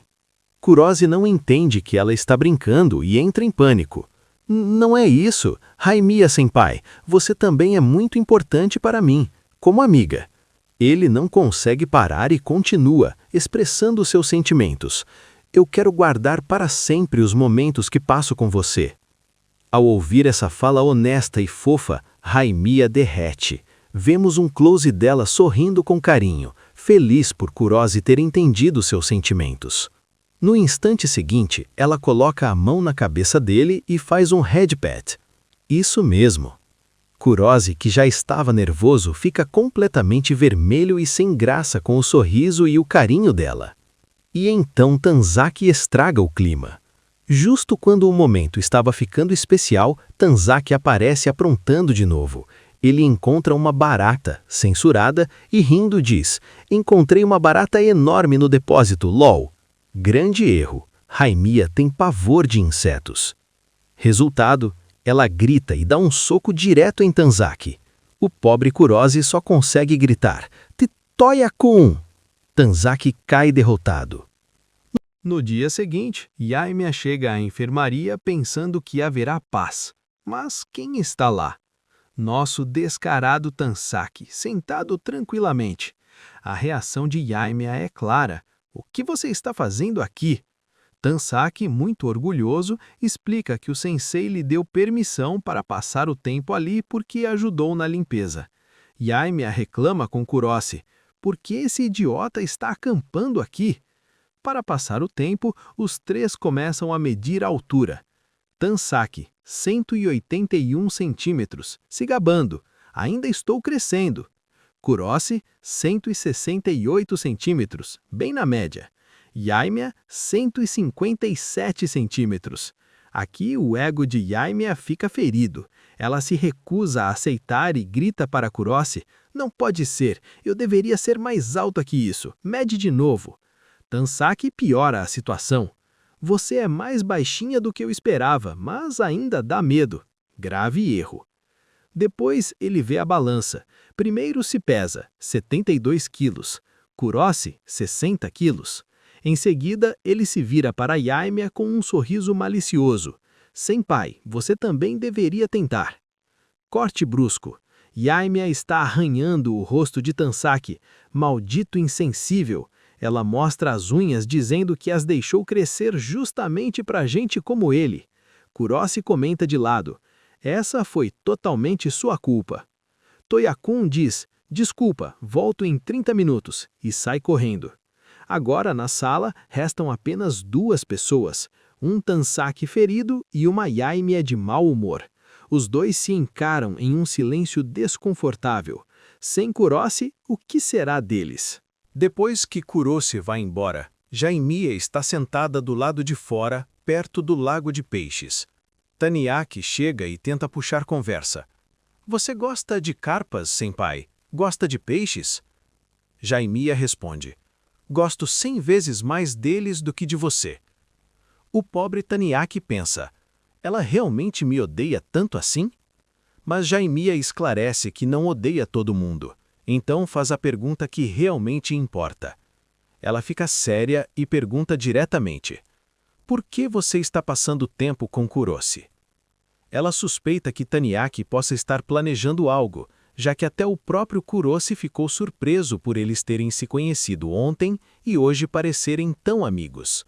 Kuroshi não entende que ela está brincando e entra em pânico. Não é isso. Haimiya-senpai, você também é muito importante para mim, como amiga. Ele não consegue parar e continua, expressando seus sentimentos. Eu quero guardar para sempre os momentos que passo com você. Ao ouvir essa fala honesta e fofa, Haimiya derrete. Vemos um close dela sorrindo com carinho, feliz por Kuroshi ter entendido seus sentimentos. No instante seguinte, ela coloca a mão na cabeça dele e faz um head pat. Isso mesmo. Kuroshi, que já estava nervoso, fica completamente vermelho e sem graça com o sorriso e o carinho dela. E então Tanzaki estraga o clima. Justo quando o momento estava ficando especial, Tanzaki aparece aprontando de novo. Ele encontra uma barata, censurada, e rindo diz: "Encontrei uma barata enorme no depósito, lol." Grande erro. Haimiya tem pavor de insetos. Resultado, ela grita e dá um soco direto em Tanzaki. O pobre Kurosi só consegue gritar: "Titoya-kun!" Tanzaki cai derrotado. No dia seguinte, Yaimiya chega à enfermaria pensando que haverá paz. Mas quem está lá? Nosso descarado Tanzaki, sentado tranquilamente. A reação de Yaimiya é clara. "O que você está fazendo aqui?" Tanzaki, muito orgulhoso, explica que o sensei lhe deu permissão para passar o tempo ali porque ajudou na limpeza. Yaimiya reclama com Kurosi: "Por que esse idiota está acampando aqui?" Para passar o tempo, os três começam a medir a altura. Tanzaki, 181 centímetros, se gabando: "Ainda estou crescendo." Kurosi, 168 centímetros, bem na média. Yaimiya, 157 centímetros. Aqui o ego de Yaimiya fica ferido. Ela se recusa a aceitar e grita para Kurosi: "Não pode ser, eu deveria ser mais alta que isso, mede de novo." Tanzaki piora a situação. "Você é mais baixinha do que eu esperava, mas ainda dá medo." Grave erro. Depois ele vê a balança. Primeiro se pesa, 72 quilos. Kurosi, 60 quilos. Em seguida, ele se vira para Yaimiya com um sorriso malicioso: "Senpai, você também deveria tentar." Corte brusco. Yaimiya está arranhando o rosto de Tanzaki. Maldito insensível. Ela mostra as unhas dizendo que as deixou crescer justamente para gente como ele. Kurosi comenta de lado: "Essa foi totalmente sua culpa." Toya-kun diz: "Desculpa, volto em 30 minutos", e sai correndo. Agora, na sala, restam apenas duas pessoas, um Tanzaki ferido e uma Yaimiya de mau humor. Os dois se encaram em um silêncio desconfortável. Sem Kurosi, o que será deles? Depois que Kurosi vai embora, Yaimiya está sentada do lado de fora, perto do lago de peixes. Taniaki chega e tenta puxar conversa. "Você gosta de carpas, senpai? Gosta de peixes?" Yaimiya responde: "Gosto 100 vezes mais deles do que de você." O pobre Taniaki pensa: "Ela realmente me odeia tanto assim?" Mas Yaimiya esclarece que não odeia todo mundo. Então faz a pergunta que realmente importa. Ela fica séria e pergunta diretamente: "Por que você está passando tempo com Kurosi?" Ela suspeita que Taniaki possa estar planejando algo, já que até o próprio Kurosi ficou surpreso por eles terem se conhecido ontem e hoje parecerem tão amigos.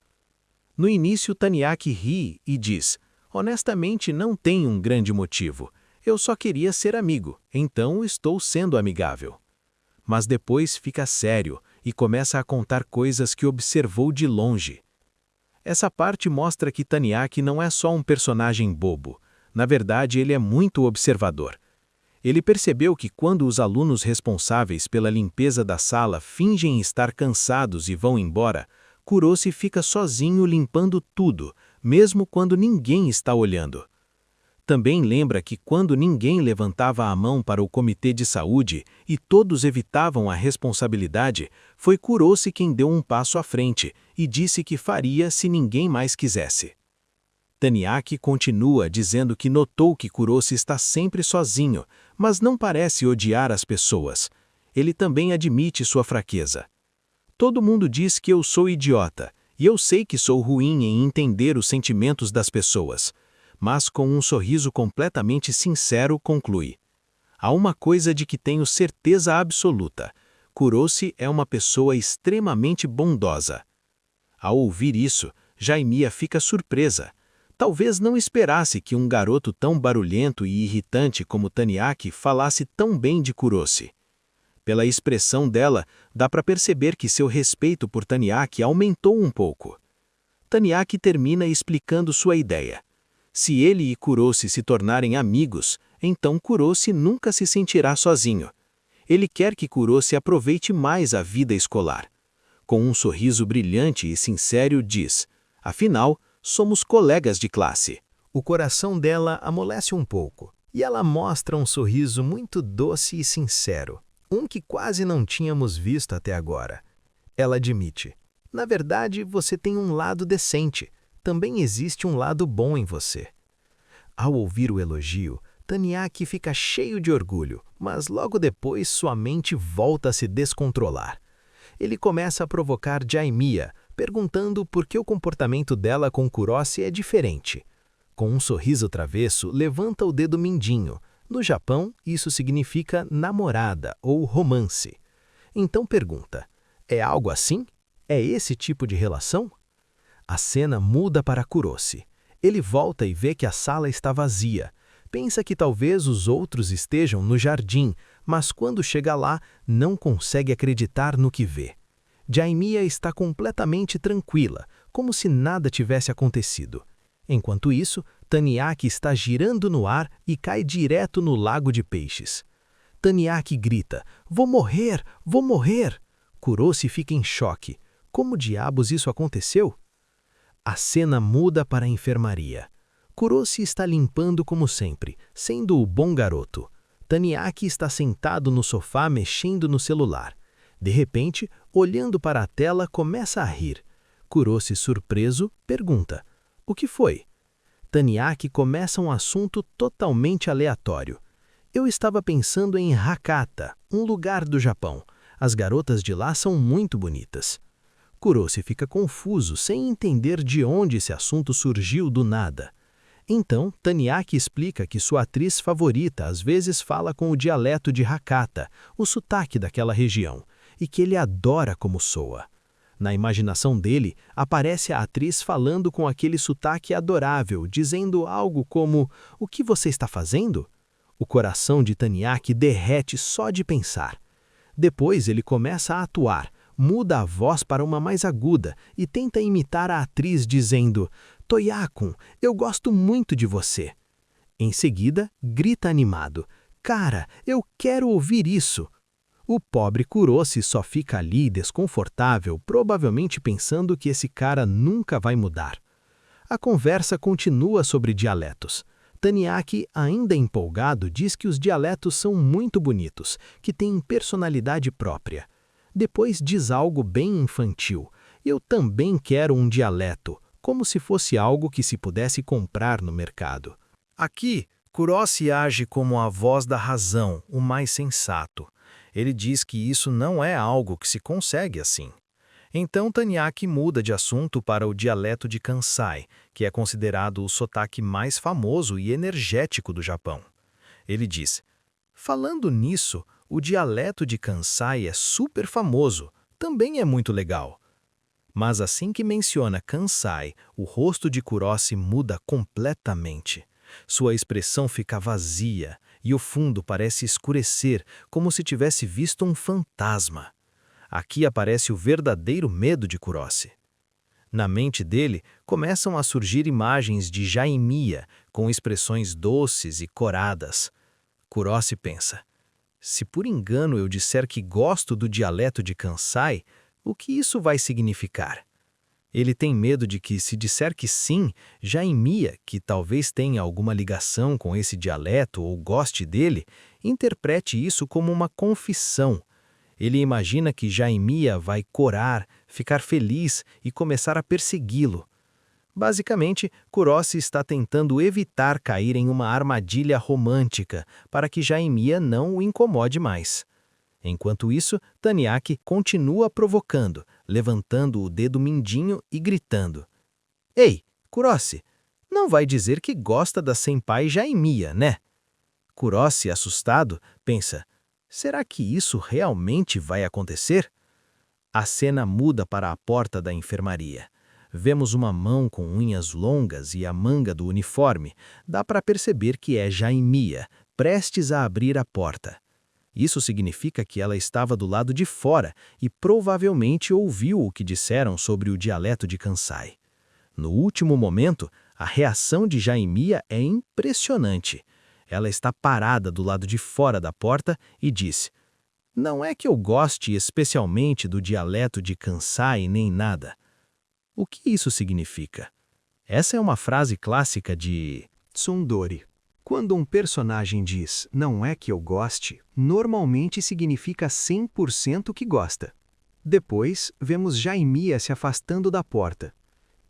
No início, Taniaki ri e diz: "Honestamente, não tem um grande motivo. Eu só queria ser amigo, então estou sendo amigável." Mas depois fica sério e começa a contar coisas que observou de longe. Essa parte mostra que Taniaki não é só um personagem bobo. Na verdade, ele é muito observador. Ele percebeu que quando os alunos responsáveis pela limpeza da sala fingem estar cansados e vão embora, Kurosi fica sozinho limpando tudo, mesmo quando ninguém está olhando. Também lembra que quando ninguém levantava a mão para o comitê de saúde e todos evitavam a responsabilidade, foi Kurosi quem deu um passo à frente e disse que faria se ninguém mais quisesse. Taniaki continua dizendo que notou que Kurosi está sempre sozinho, mas não parece odiar as pessoas. Ele também admite sua fraqueza. "Todo mundo diz que eu sou idiota, e eu sei que sou ruim em entender os sentimentos das pessoas." Mas com um sorriso completamente sincero conclui: "Há uma coisa de que tenho certeza absoluta. Kurosi é uma pessoa extremamente bondosa." Ao ouvir isso, Yaimiya fica surpresa. Talvez não esperasse que um garoto tão barulhento e irritante como Taniaki falasse tão bem de Kurosi. Pela expressão dela, dá para perceber que seu respeito por Taniaki aumentou um pouco. Taniaki termina explicando sua ideia. Se ele e Kurosi se tornarem amigos, então Kurosi nunca se sentirá sozinho. Ele quer que Kurosi aproveite mais a vida escolar. Com um sorriso brilhante e sincero, diz: "Afinal, somos colegas de classe." O coração dela amolece um pouco. E ela mostra um sorriso muito doce e sincero, um que quase não tínhamos visto até agora. Ela admite: na verdade, você tem um lado decente. Também existe um lado bom em você. Ao ouvir o elogio, Taniaki fica cheio de orgulho, mas logo depois sua mente volta a se descontrolar. Ele começa a provocar Jaimiya, perguntando por que o comportamento dela com Kuroshi é diferente. Com um sorriso travesso, levanta o dedo mindinho. No Japão, isso significa namorada ou romance. Então pergunta: é algo assim? É esse tipo de relação? A cena muda para Kuroshi. Ele volta e vê que a sala está vazia. Pensa que talvez os outros estejam no jardim, mas quando chega lá, não consegue acreditar no que vê. Jaimiya está completamente tranquila, como se nada tivesse acontecido. Enquanto isso, Taniaki está girando no ar e cai direto no lago de peixes. Taniaki grita: "Vou morrer! Vou morrer!" Kuroshi fica em choque. Como diabos isso aconteceu? A cena muda para a enfermaria. Kuroshi está limpando como sempre, sendo o bom garoto. Taniaki está sentado no sofá mexendo no celular. De repente, olhando para a tela, começa a rir. Kuroshi, surpreso, pergunta: "O que foi?" Taniaki começa um assunto totalmente aleatório. "Eu estava pensando em Hakata, um lugar do Japão. As garotas de lá são muito bonitas." Kuroshi fica confuso, sem entender de onde esse assunto surgiu do nada. Então, Taniaki explica que sua atriz favorita às vezes fala com o dialeto de Hakata, o sotaque daquela região, e que ele adora como soa. Na imaginação dele, aparece a atriz falando com aquele sotaque adorável, dizendo algo como: "O que você está fazendo?" O coração de Taniaki derrete só de pensar. Depois ele começa a atuar, muda a voz para uma mais aguda e tenta imitar a atriz dizendo: "Toyakun, eu gosto muito de você." Em seguida, grita animado: "Cara, eu quero ouvir isso." O pobre Kuroshi só fica ali desconfortável, provavelmente pensando que esse cara nunca vai mudar. A conversa continua sobre dialetos. Taniaki, ainda empolgado, diz que os dialetos são muito bonitos, que têm personalidade própria. Depois diz algo bem infantil: "Eu também quero um dialeto", como se fosse algo que se pudesse comprar no mercado. Aqui, Kuroshi age como a voz da razão, o mais sensato. Ele diz que isso não é algo que se consegue assim. Então Taniaki muda de assunto para o dialeto de Kansai, que é considerado o sotaque mais famoso e energético do Japão. Ele diz: "Falando nisso, o dialeto de Kansai é super famoso, também é muito legal." Mas assim que menciona Kansai, o rosto de Kuroshi muda completamente. Sua expressão fica vazia e o fundo parece escurecer, como se tivesse visto um fantasma. Aqui aparece o verdadeiro medo de Kuroshi. Na mente dele, começam a surgir imagens de Jaimiya, com expressões doces e coradas. Kuroshi pensa: se por engano eu disser que gosto do dialeto de Kansai, o que isso vai significar? Ele tem medo de que, se disser que sim, Jaimiya, que talvez tenha alguma ligação com esse dialeto ou goste dele, interprete isso como uma confissão. Ele imagina que Jaimiya vai corar, ficar feliz e começar a persegui-lo. Basicamente, Kuroshi está tentando evitar cair em uma armadilha romântica para que Jaimiya não o incomode mais. Enquanto isso, Taniaki continua provocando, levantando o dedo mindinho e gritando: "Ei, Kuroshi, não vai dizer que gosta da senpai Jaimiya, né?" Kuroshi, assustado, pensa: será que isso realmente vai acontecer? A cena muda para a porta da enfermaria. Vemos uma mão com unhas longas e a manga do uniforme. Dá para perceber que é Jaimiya, prestes a abrir a porta. Isso significa que ela estava do lado de fora e provavelmente ouviu o que disseram sobre o dialeto de Kansai. No último momento, a reação de Jaimiya é impressionante. Ela está parada do lado de fora da porta e diz: "Não é que eu goste especialmente do dialeto de Kansai nem nada." O que isso significa? Essa é uma frase clássica de Tsundori. Quando um personagem diz "não é que eu goste", normalmente significa 100% que gosta. Depois, vemos Jaimia se afastando da porta.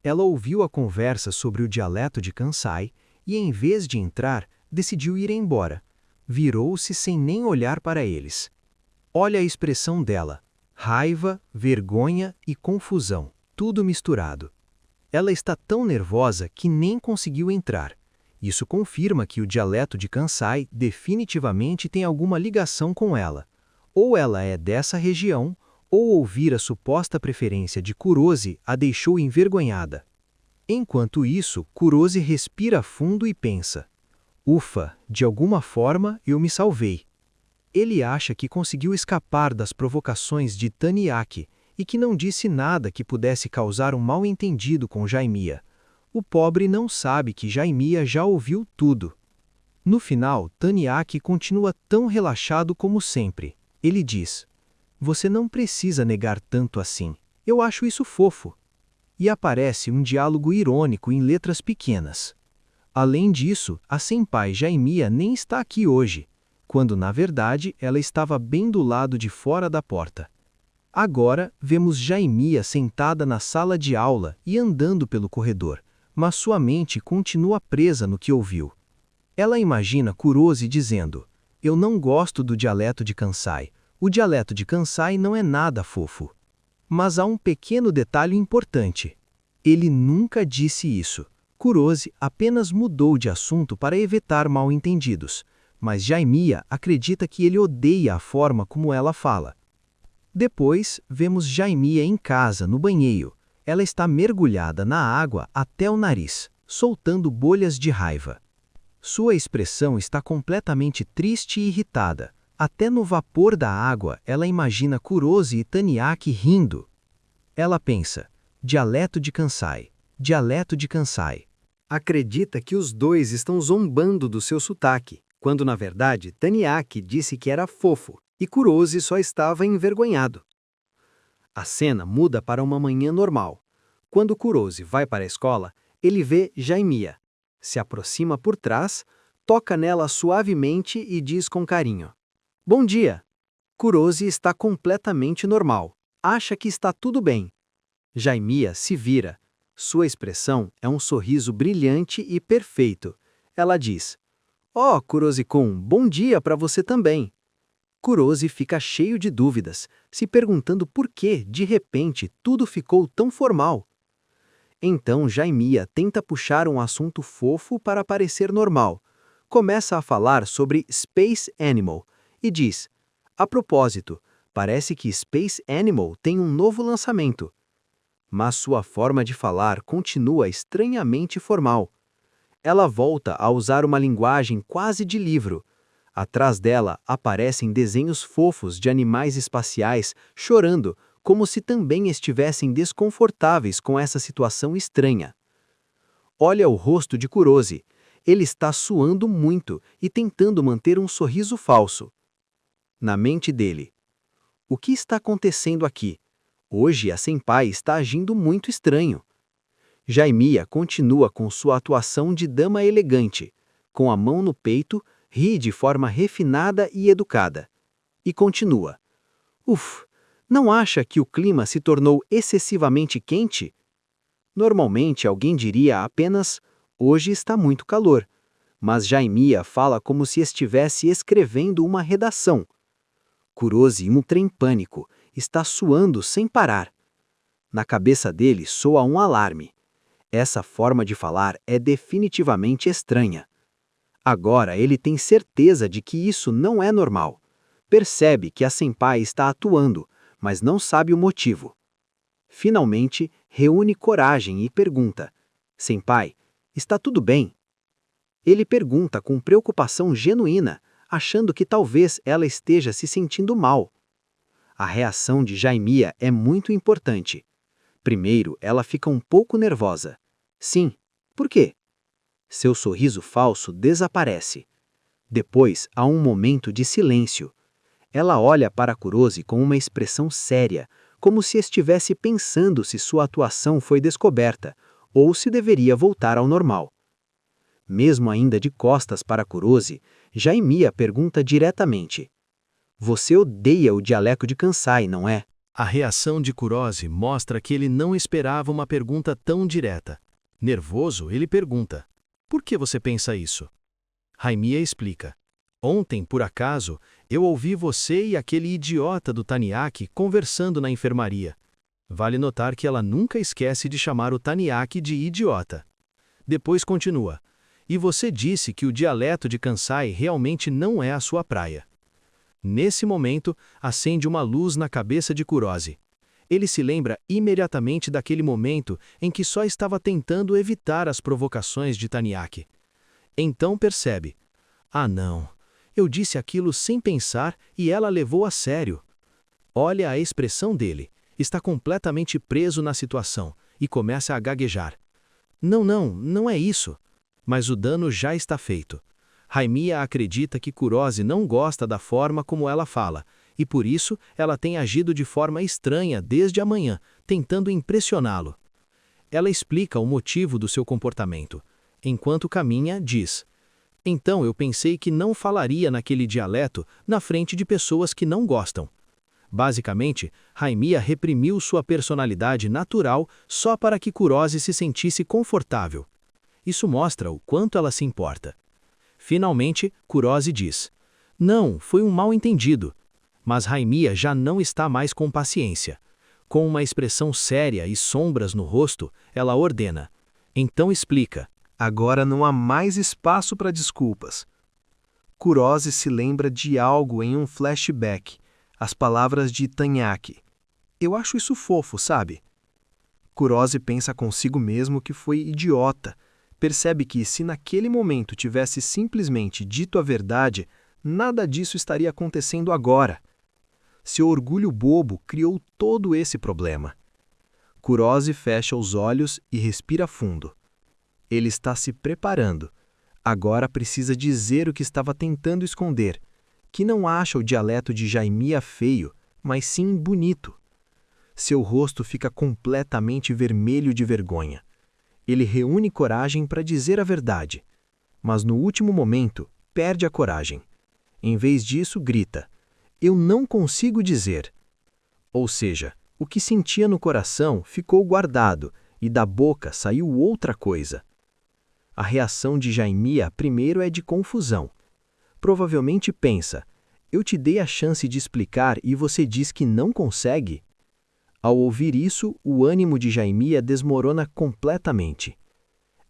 Ela ouviu a conversa sobre o dialeto de Kansai e, em vez de entrar, decidiu ir embora. Virou-se sem nem olhar para eles. Olha a expressão dela: raiva, vergonha e confusão, tudo misturado. Ela está tão nervosa que nem conseguiu entrar. Isso confirma que o dialeto de Kansai definitivamente tem alguma ligação com ela. Ou ela é dessa região, ou ouvir a suposta preferência de Kurosi a deixou envergonhada. Enquanto isso, Kurosi respira fundo e pensa: ufa, de alguma forma eu me salvei. Ele acha que conseguiu escapar das provocações de Taniaki e que não disse nada que pudesse causar um mal-entendido com Jaimia. O pobre não sabe que Jaimia já ouviu tudo. No final, Taniaki continua tão relaxado como sempre. Ele diz: "Você não precisa negar tanto assim. Eu acho isso fofo." E aparece um diálogo irônico em letras pequenas. Além disso, a senpai Jaimia nem está aqui hoje, quando na verdade ela estava bem do lado de fora da porta. Agora, vemos Jaimia sentada na sala de aula e andando pelo corredor, mas sua mente continua presa no que ouviu. Ela imagina Kurosi dizendo: "Eu não gosto do dialeto de Kansai. O dialeto de Kansai não é nada fofo." Mas há um pequeno detalhe importante. Ele nunca disse isso. Kurosi apenas mudou de assunto para evitar mal-entendidos, mas Jaimia acredita que ele odeia a forma como ela fala. Depois, vemos Jaimia em casa, no banheiro. Ela está mergulhada na água até o nariz, soltando bolhas de raiva. Sua expressão está completamente triste e irritada. Até no vapor da água, ela imagina Kurosi e Taniaki rindo. Ela pensa: dialeto de Kansai, dialeto de Kansai. Acredita que os dois estão zombando do seu sotaque, quando na verdade Taniaki disse que era fofo e Kurosi só estava envergonhado. A cena muda para uma manhã normal. Quando Kurosi vai para a escola, ele vê Jaimia. Se aproxima por trás, toca nela suavemente e diz com carinho: "Bom dia." Kurosi está completamente normal. Acha que está tudo bem. Jaimia se vira. Sua expressão é um sorriso brilhante e perfeito. Ela diz: "Oh, Kurosi-kun, bom dia para você também." Kurosi fica cheio de dúvidas, se perguntando por que, de repente, tudo ficou tão formal. Então Jaimia tenta puxar um assunto fofo para parecer normal. Começa a falar sobre Space Animal e diz: "A propósito, parece que Space Animal tem um novo lançamento." Mas sua forma de falar continua estranhamente formal. Ela volta a usar uma linguagem quase de livro. Atrás dela aparecem desenhos fofos de animais espaciais chorando, como se também estivessem desconfortáveis com essa situação estranha. Olha o rosto de Kurosi. Ele está suando muito e tentando manter um sorriso falso. Na mente dele: o que está acontecendo aqui? Hoje a senpai está agindo muito estranho. Jaimia continua com sua atuação de dama elegante. Com a mão no peito, ri de forma refinada e educada. E continua: "Uf, não acha que o clima se tornou excessivamente quente?" Normalmente alguém diria apenas: "Hoje está muito calor." Mas Jaimia fala como se estivesse escrevendo uma redação. Kurosi entra em pânico, está suando sem parar. Na cabeça dele soa um alarme. Essa forma de falar é definitivamente estranha. Agora ele tem certeza de que isso não é normal. Percebe que a senpai está atuando, mas não sabe o motivo. Finalmente, reúne coragem e pergunta: "Senpai, está tudo bem?" Ele pergunta com preocupação genuína, achando que talvez ela esteja se sentindo mal. A reação de Jaimia é muito importante. Primeiro, ela fica um pouco nervosa. Sim, por quê? Seu sorriso falso desaparece. Depois, há um momento de silêncio. Ela olha para Kurosi com uma expressão séria, como se estivesse pensando se sua atuação foi descoberta ou se deveria voltar ao normal. Mesmo ainda de costas para Kurosi, Jaimiya pergunta diretamente: Você odeia o dialeto de Kansai, não é? A reação de Kurosi mostra que ele não esperava uma pergunta tão direta. Nervoso, ele pergunta: Por que você pensa isso? Jaimiya explica: Ontem, por acaso, eu ouvi você e aquele idiota do Taniaki conversando na enfermaria. Vale notar que ela nunca esquece de chamar o Taniaki de idiota. Depois continua: E você disse que o dialeto de Kansai realmente não é a sua praia. Nesse momento, acende uma luz na cabeça de Kurosi. Ele se lembra imediatamente daquele momento em que só estava tentando evitar as provocações de Taniaki. Então percebe: Ah, não, eu disse aquilo sem pensar e ela levou a sério. Olha a expressão dele, está completamente preso na situação e começa a gaguejar. Não é isso. Mas o dano já está feito. Jaimiya acredita que Kurosi não gosta da forma como ela fala, e por isso ela tem agido de forma estranha desde a manhã, tentando impressioná-lo. Ela explica o motivo do seu comportamento. Enquanto caminha, diz: Então eu pensei que não falaria naquele dialeto na frente de pessoas que não gostam. Basicamente, Jaimiya reprimiu sua personalidade natural só para que Kurosi se sentisse confortável. Isso mostra o quanto ela se importa. Finalmente, Kurosi diz: Não, foi um mal-entendido. Mas Jaimiya já não está mais com paciência. Com uma expressão séria e sombras no rosto, ela ordena: Então explica. Agora não há mais espaço para desculpas. Kurosi se lembra de algo em um flashback, as palavras de Taniaki. Eu acho isso fofo, sabe? Kurosi pensa consigo mesmo que foi idiota. Percebe que, se naquele momento tivesse simplesmente dito a verdade, nada disso estaria acontecendo agora. Seu orgulho bobo criou todo esse problema. Kurosi fecha os olhos e respira fundo. Ele está se preparando. Agora precisa dizer o que estava tentando esconder, que não acha o dialeto de Jaimiya feio, mas sim bonito. Seu rosto fica completamente vermelho de vergonha. Ele reúne coragem para dizer a verdade, mas no último momento perde a coragem. Em vez disso, grita: Eu não consigo dizer. Ou seja, o que sentia no coração ficou guardado e da boca saiu outra coisa. A reação de Jaimiya primeiro é de confusão. Provavelmente pensa: Eu te dei a chance de explicar e você diz que não consegue? Ao ouvir isso, o ânimo de Jaimiya desmorona completamente.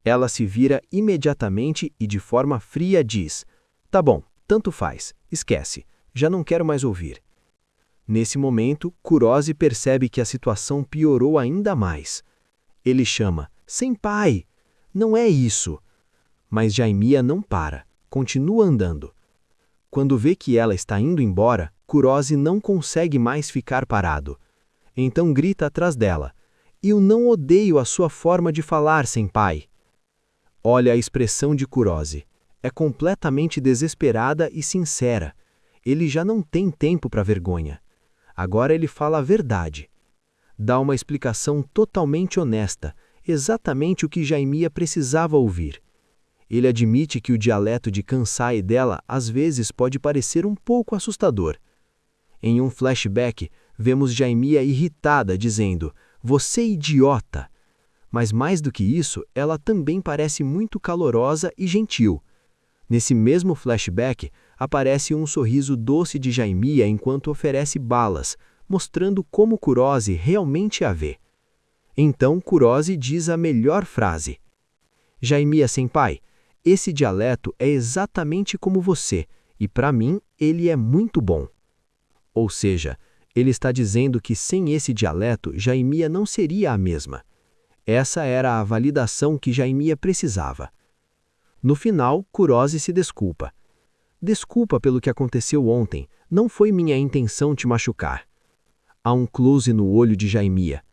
Ela se vira imediatamente e de forma fria diz: Tá bom, tanto faz, esquece, já não quero mais ouvir. Nesse momento, Kurosi percebe que a situação piorou ainda mais. Ele chama: Senpai! Não é isso! Mas Jaimiya não para, continua andando. Quando vê que ela está indo embora, Kurosi não consegue mais ficar parado. Então grita atrás dela: Eu não odeio a sua forma de falar, senpai. Olha a expressão de Kurosi. É completamente desesperada e sincera. Ele já não tem tempo para vergonha. Agora ele fala a verdade. Dá uma explicação totalmente honesta, exatamente o que Jaimiya precisava ouvir. Ele admite que o dialeto de Kansai dela às vezes pode parecer um pouco assustador. Em um flashback, vemos Jaimiya irritada dizendo: Você idiota! Mas mais do que isso, ela também parece muito calorosa e gentil. Nesse mesmo flashback, aparece um sorriso doce de Jaimiya enquanto oferece balas, mostrando como Kurosi realmente a vê. Então Kurosi diz a melhor frase: Jaimiya-senpai, esse dialeto é exatamente como você, e para mim ele é muito bom. Ou seja, ele está dizendo que sem esse dialeto, Jaimiya não seria a mesma. Essa era a validação que Jaimiya precisava. No final, Kurosi se desculpa. Desculpa pelo que aconteceu ontem, não foi minha intenção te machucar. Há um close no olho de Jaimiya.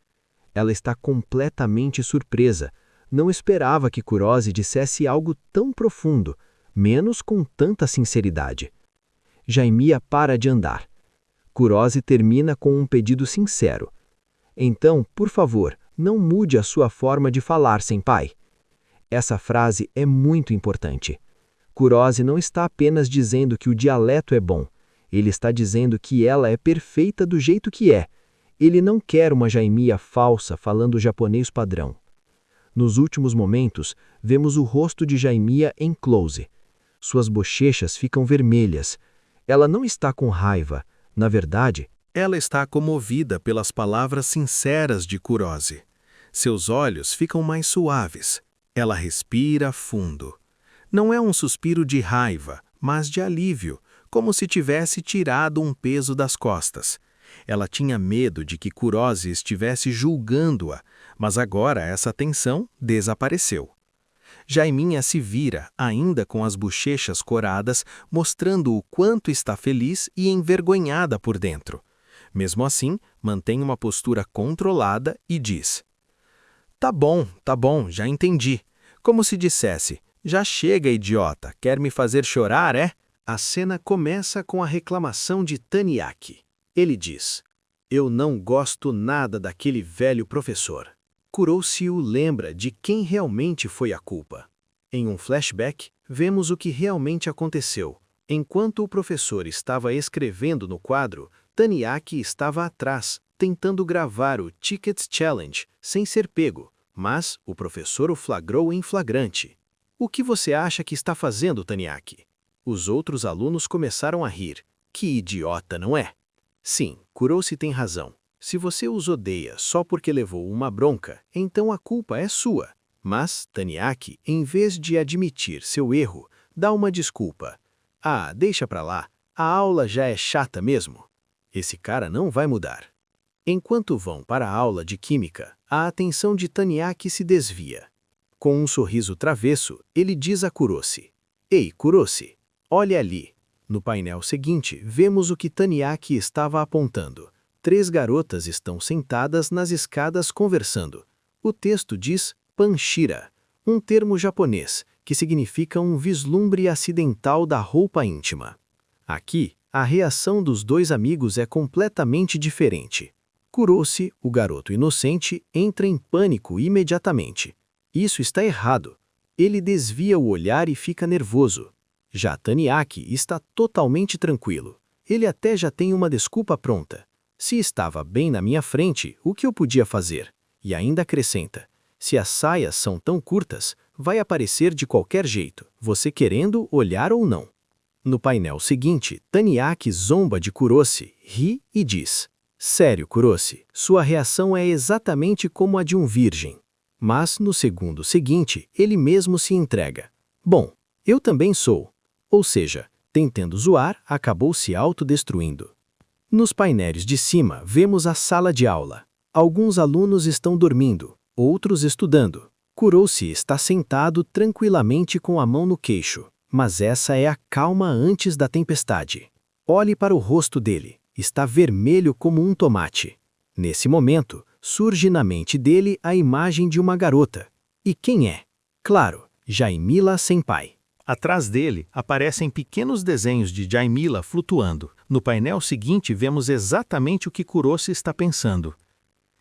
Ela está completamente surpresa. Não esperava que Kurosi dissesse algo tão profundo, menos com tanta sinceridade. Jaimiya para de andar. Kurosi termina com um pedido sincero. Então, por favor, não mude a sua forma de falar, senpai. Essa frase é muito importante. Kurosi não está apenas dizendo que o dialeto é bom, ele está dizendo que ela é perfeita do jeito que é. Ele não quer uma Jaimiya falsa falando japonês padrão. Nos últimos momentos, vemos o rosto de Jaimiya em close. Suas bochechas ficam vermelhas. Ela não está com raiva. Na verdade, ela está comovida pelas palavras sinceras de Kurosi. Seus olhos ficam mais suaves. Ela respira fundo. Não é um suspiro de raiva, mas de alívio, como se tivesse tirado um peso das costas. Ela tinha medo de que Kurosi estivesse julgando-a, mas agora essa tensão desapareceu. Jaiminha se vira, ainda com as bochechas coradas, mostrando o quanto está feliz e envergonhada por dentro. Mesmo assim, mantém uma postura controlada e diz: tá bom, já entendi. Como se dissesse: já chega, idiota, quer me fazer chorar, é? A cena começa com a reclamação de Taniaki. Ele diz: eu não gosto nada daquele velho professor. Kurosi o lembra de quem realmente foi a culpa. Em um flashback, vemos o que realmente aconteceu. Enquanto o professor estava escrevendo no quadro, Taniaki estava atrás, tentando gravar o Tickets Challenge, sem ser pego, mas o professor o flagrou em flagrante. O que você acha que está fazendo, Taniaki? Os outros alunos começaram a rir. Que idiota, não é? Sim, Kurosi tem razão. Se você os odeia só porque levou uma bronca, então a culpa é sua. Mas Taniaki, em vez de admitir seu erro, dá uma desculpa. Ah, deixa pra lá, a aula já é chata mesmo. Esse cara não vai mudar. Enquanto vão para a aula de química, a atenção de Taniaki se desvia. Com um sorriso travesso, ele diz a Kurosi: ei, Kurosi, olha ali. No painel seguinte, vemos o que Taniaki estava apontando. 3 garotas estão sentadas nas escadas conversando. O texto diz Panshira, um termo japonês que significa um vislumbre acidental da roupa íntima. Aqui, a reação dos 2 amigos é completamente diferente. Kurosi, o garoto inocente, entra em pânico imediatamente. Isso está errado. Ele desvia o olhar e fica nervoso. Já Taniaki está totalmente tranquilo. Ele até já tem uma desculpa pronta. Se estava bem na minha frente, o que eu podia fazer? E ainda acrescenta: se as saias são tão curtas, vai aparecer de qualquer jeito, você querendo olhar ou não. No painel seguinte, Taniaki zomba de Kurosi, ri e diz: sério, Kurosi, sua reação é exatamente como a de um virgem. Mas no segundo seguinte, ele mesmo se entrega. Bom, eu também sou. Ou seja, tentando zoar, acabou se autodestruindo. Nos painéis de cima, vemos a sala de aula. Alguns alunos estão dormindo, outros estudando. Kurosi está sentado tranquilamente com a mão no queixo, mas essa é a calma antes da tempestade. Olhe para o rosto dele, está vermelho como um tomate. Nesse momento, surge na mente dele a imagem de uma garota. E quem é? Claro, Jaimila Senpai. Atrás dele, aparecem pequenos desenhos de Jaimila flutuando. No painel seguinte, vemos exatamente o que Kurosi está pensando.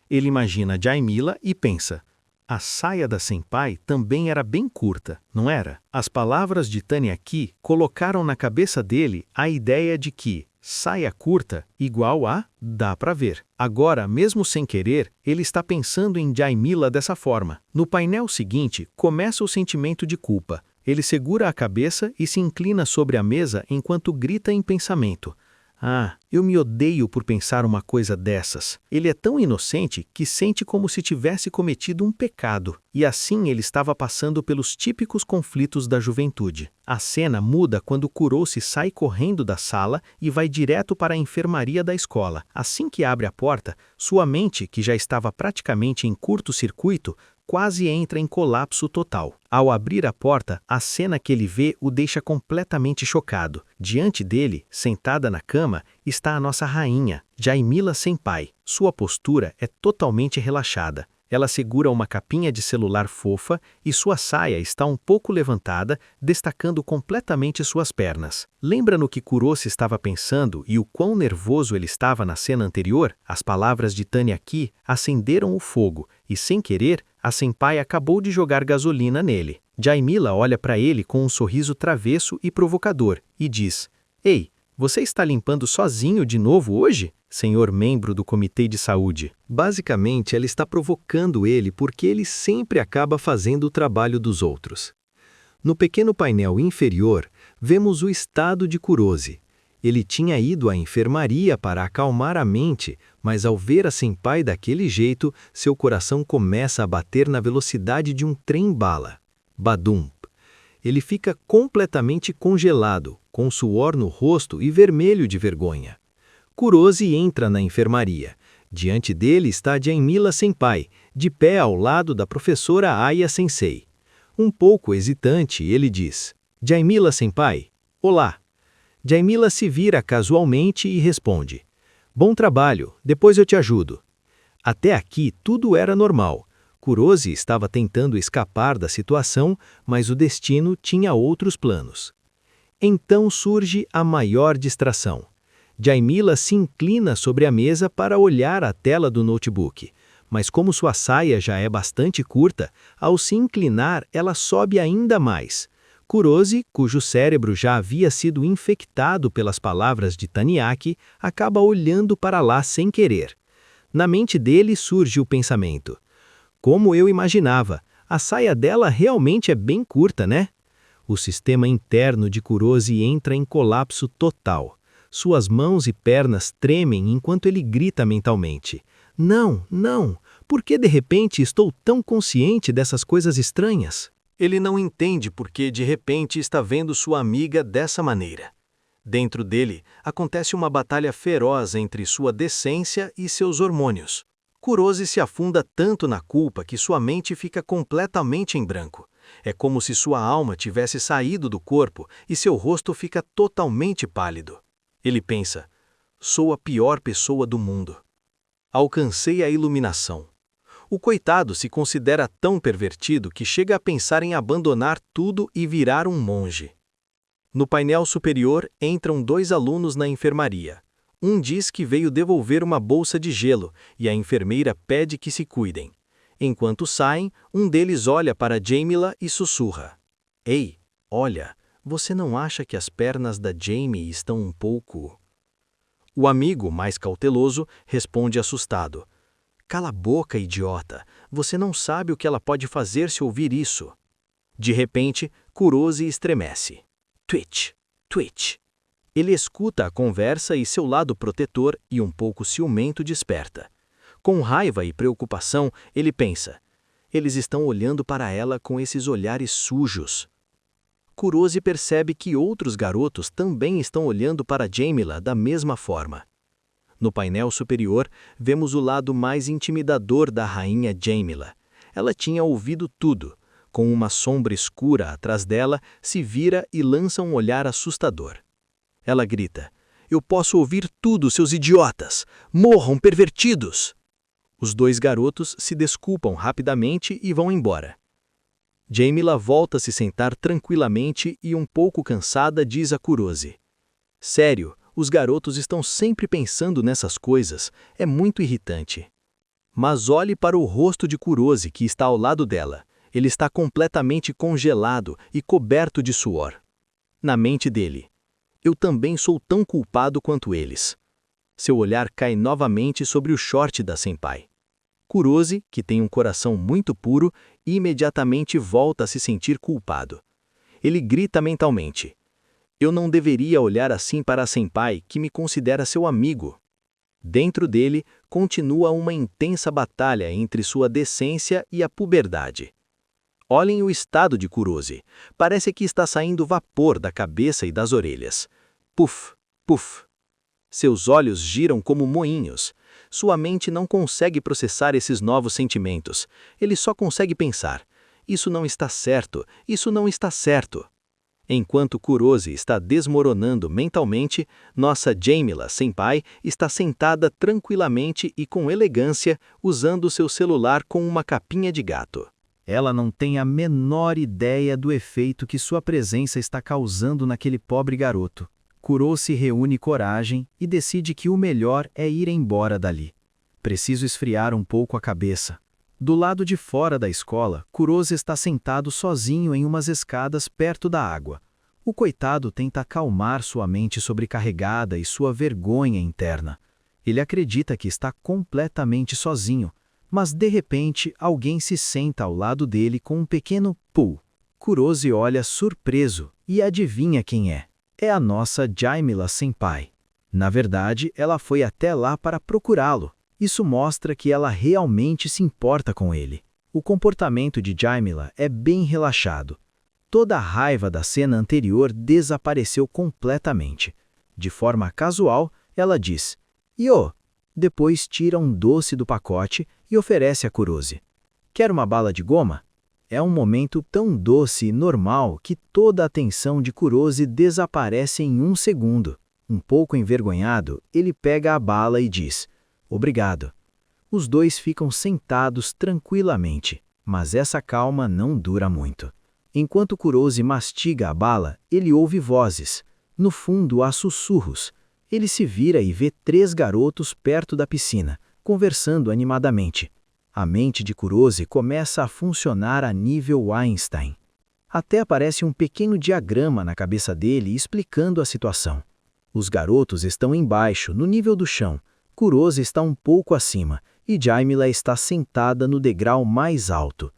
Ele imagina Jaimila e pensa: a saia da Senpai também era bem curta, não era? As palavras de Taniaki colocaram na cabeça dele a ideia de que saia curta igual a dá pra ver. Agora, mesmo sem querer, ele está pensando em Jaimila dessa forma. No painel seguinte, começa o sentimento de culpa. Ele segura a cabeça e se inclina sobre a mesa enquanto grita em pensamento: ah, eu me odeio por pensar uma coisa dessas. Ele é tão inocente que sente como se tivesse cometido um pecado. E assim ele estava passando pelos típicos conflitos da juventude. A cena muda quando Kurosi sai correndo da sala e vai direto para a enfermaria da escola. Assim que abre a porta, sua mente, que já estava praticamente em curto-circuito, quase entra em colapso total. Ao abrir a porta, a cena que ele vê o deixa completamente chocado. Diante dele, sentada na cama, está a nossa rainha, Jaimila Senpai. Sua postura é totalmente relaxada. Ela segura uma capinha de celular fofa e sua saia está um pouco levantada, destacando completamente suas pernas. Lembra no que Kuroshi estava pensando e o quão nervoso ele estava na cena anterior? As palavras de Taniaki acenderam o fogo e, sem querer, a senpai acabou de jogar gasolina nele. Jaimila olha para ele com um sorriso travesso e provocador e diz: "Ei, você está limpando sozinho de novo hoje, senhor membro do comitê de saúde?" Basicamente, ela está provocando ele porque ele sempre acaba fazendo o trabalho dos outros. No pequeno painel inferior, vemos o estado de Kuroshi. Ele tinha ido à enfermaria para acalmar a mente, mas ao ver a senpai daquele jeito, seu coração começa a bater na velocidade de um trem-bala. Badum. Ele fica completamente congelado, com suor no rosto e vermelho de vergonha. Kuroshi entra na enfermaria. Diante dele está Jaimila Senpai, de pé ao lado da professora Aya Sensei. Um pouco hesitante, ele diz: "Jaimila Senpai, olá." Jaimila se vira casualmente e responde: "Bom trabalho, depois eu te ajudo." Até aqui tudo era normal. Kuroshi estava tentando escapar da situação, mas o destino tinha outros planos. Então surge a maior distração. Jaimila se inclina sobre a mesa para olhar a tela do notebook, mas como sua saia já é bastante curta, ao se inclinar ela sobe ainda mais. Kuroshi, cujo cérebro já havia sido infectado pelas palavras de Taniaki, acaba olhando para lá sem querer. Na mente dele surge o pensamento: como eu imaginava, a saia dela realmente é bem curta, né? O sistema interno de Kuroshi entra em colapso total. Suas mãos e pernas tremem enquanto ele grita mentalmente: "Não, não! Por que de repente estou tão consciente dessas coisas estranhas?" Ele não entende por que de repente está vendo sua amiga dessa maneira. Dentro dele, acontece uma batalha feroz entre sua decência e seus hormônios. Kuroshi se afunda tanto na culpa que sua mente fica completamente em branco. É como se sua alma tivesse saído do corpo e seu rosto fica totalmente pálido. Ele pensa: sou a pior pessoa do mundo. Alcancei a iluminação. O coitado se considera tão pervertido que chega a pensar em abandonar tudo e virar um monge. No painel superior entram 2 alunos na enfermaria. Um diz que veio devolver uma bolsa de gelo e a enfermeira pede que se cuidem. Enquanto saem, um deles olha para Jaimila e sussurra: "Ei, olha, você não acha que as pernas da Jamie estão um pouco..." O amigo, mais cauteloso, responde assustado: "Cala a boca, idiota, você não sabe o que ela pode fazer se ouvir isso." De repente, Kuroshi estremece. Twitch, twitch. Ele escuta a conversa e seu lado protetor e um pouco ciumento desperta. Com raiva e preocupação, ele pensa: eles estão olhando para ela com esses olhares sujos. Kuroshi percebe que outros garotos também estão olhando para Jaimila da mesma forma. No painel superior, vemos o lado mais intimidador da rainha Jaimila. Ela tinha ouvido tudo. Com uma sombra escura atrás dela, se vira e lança um olhar assustador. Ela grita: "Eu posso ouvir tudo, seus idiotas! Morram, pervertidos!" Os 2 garotos se desculpam rapidamente e vão embora. Jaimila volta a se sentar tranquilamente e, um pouco cansada, diz a Kuroshi: "Sério, os garotos estão sempre pensando nessas coisas, é muito irritante." Mas olhe para o rosto de Kuroshi que está ao lado dela. Ele está completamente congelado e coberto de suor. Na mente dele: eu também sou tão culpado quanto eles. Seu olhar cai novamente sobre o short da senpai. Kuroshi, que tem um coração muito puro, imediatamente volta a se sentir culpado. Ele grita mentalmente: "Eu não deveria olhar assim para a senpai que me considera seu amigo." Dentro dele, continua uma intensa batalha entre sua decência e a puberdade. Olhem o estado de Kuroshi. Parece que está saindo vapor da cabeça e das orelhas. Puf, puf. Seus olhos giram como moinhos. Sua mente não consegue processar esses novos sentimentos. Ele só consegue pensar: isso não está certo, isso não está certo. Enquanto Kurose está desmoronando mentalmente, nossa Jamila Senpai está sentada tranquilamente e com elegância, usando seu celular com uma capinha de gato. Ela não tem a menor ideia do efeito que sua presença está causando naquele pobre garoto. Kurose reúne coragem e decide que o melhor é ir embora dali. Preciso esfriar um pouco a cabeça. Do lado de fora da escola, Kurose está sentado sozinho em umas escadas perto da água. O coitado tenta acalmar sua mente sobrecarregada e sua vergonha interna. Ele acredita que está completamente sozinho, mas de repente alguém se senta ao lado dele com um pequeno pull. Kurose olha surpreso e adivinha quem é. É a nossa Jamila Senpai. Na verdade, ela foi até lá para procurá-lo. Isso mostra que ela realmente se importa com ele. O comportamento de Jamila é bem relaxado. Toda a raiva da cena anterior desapareceu completamente. De forma casual, ela diz, "Yo!" Depois tira um doce do pacote e oferece a Kurose. "Quer uma bala de goma?" É um momento tão doce e normal que toda a atenção de Kurose desaparece em um segundo. Um pouco envergonhado, ele pega a bala e diz, "Obrigado." Os dois ficam sentados tranquilamente, mas essa calma não dura muito. Enquanto Kurose mastiga a bala, ele ouve vozes. No fundo há sussurros. Ele se vira e vê 3 garotos perto da piscina, conversando animadamente. A mente de Kurose começa a funcionar a nível Einstein. Até aparece um pequeno diagrama na cabeça dele explicando a situação. Os garotos estão embaixo, no nível do chão. Kurose está um pouco acima e Jamila está sentada no degrau mais alto.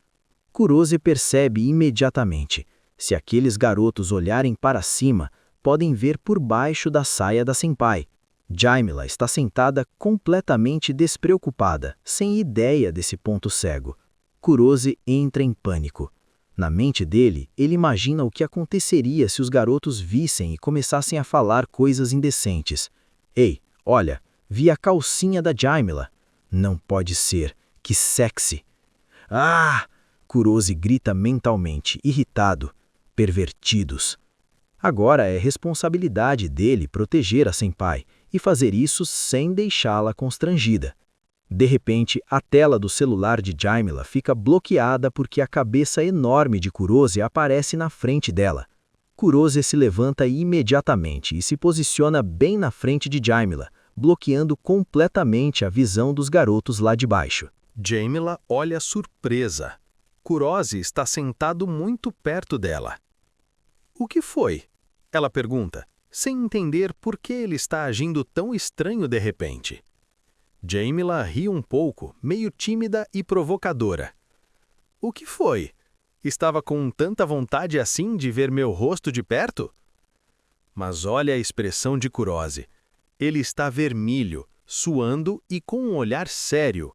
Kurose percebe imediatamente. Se aqueles garotos olharem para cima, podem ver por baixo da saia da Senpai. Jamila está sentada completamente despreocupada, sem ideia desse ponto cego. Kurose entra em pânico. Na mente dele, ele imagina o que aconteceria se os garotos vissem e começassem a falar coisas indecentes. "Ei, olha, vi a calcinha da Jamila." "Não pode ser, que sexy." "Ah!" Kurose grita mentalmente, irritado. Pervertidos. Agora é responsabilidade dele proteger a Senpai e fazer isso sem deixá-la constrangida. De repente, a tela do celular de Jamila fica bloqueada porque a cabeça enorme de Kurose aparece na frente dela. Kurose se levanta imediatamente e se posiciona bem na frente de Jamila, bloqueando completamente a visão dos garotos lá de baixo. Jamila olha surpresa. Kurose está sentado muito perto dela. "O que foi?" ela pergunta, sem entender por que ele está agindo tão estranho de repente. Jamila ri um pouco, meio tímida e provocadora. "O que foi? Estava com tanta vontade assim de ver meu rosto de perto?" Mas olha a expressão de Kurose. Ele está vermelho, suando e com um olhar sério.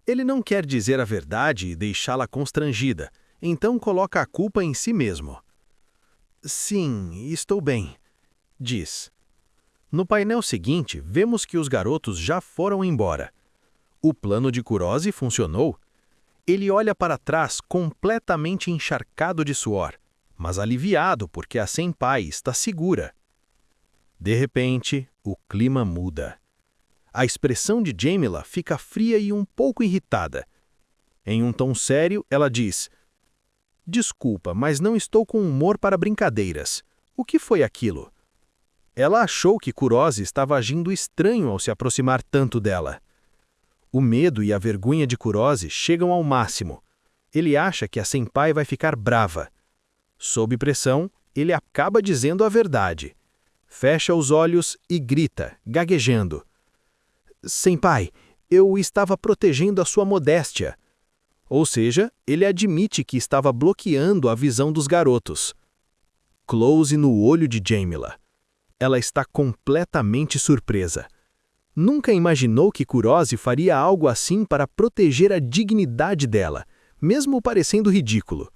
Ele não quer dizer a verdade e deixá-la constrangida, então coloca a culpa em si mesmo. "Sim, estou bem", diz. No painel seguinte, vemos que os garotos já foram embora. O plano de Kurose funcionou. Ele olha para trás completamente encharcado de suor, mas aliviado porque a Senpai está segura. De repente, o clima muda. A expressão de Jamila fica fria e um pouco irritada. Em um tom sério, ela diz, "Desculpa, mas não estou com humor para brincadeiras. O que foi aquilo?" Ela achou que Kurose estava agindo estranho ao se aproximar tanto dela. O medo e a vergonha de Kurose chegam ao máximo. Ele acha que a Senpai vai ficar brava. Sob pressão, ele acaba dizendo a verdade. Fecha os olhos e grita, gaguejando. "Senpai, eu estava protegendo a sua modéstia." Ou seja, ele admite que estava bloqueando a visão dos garotos. Close no olho de Jamila. Ela está completamente surpresa. Nunca imaginou que Kurose faria algo assim para proteger a dignidade dela, mesmo parecendo ridículo.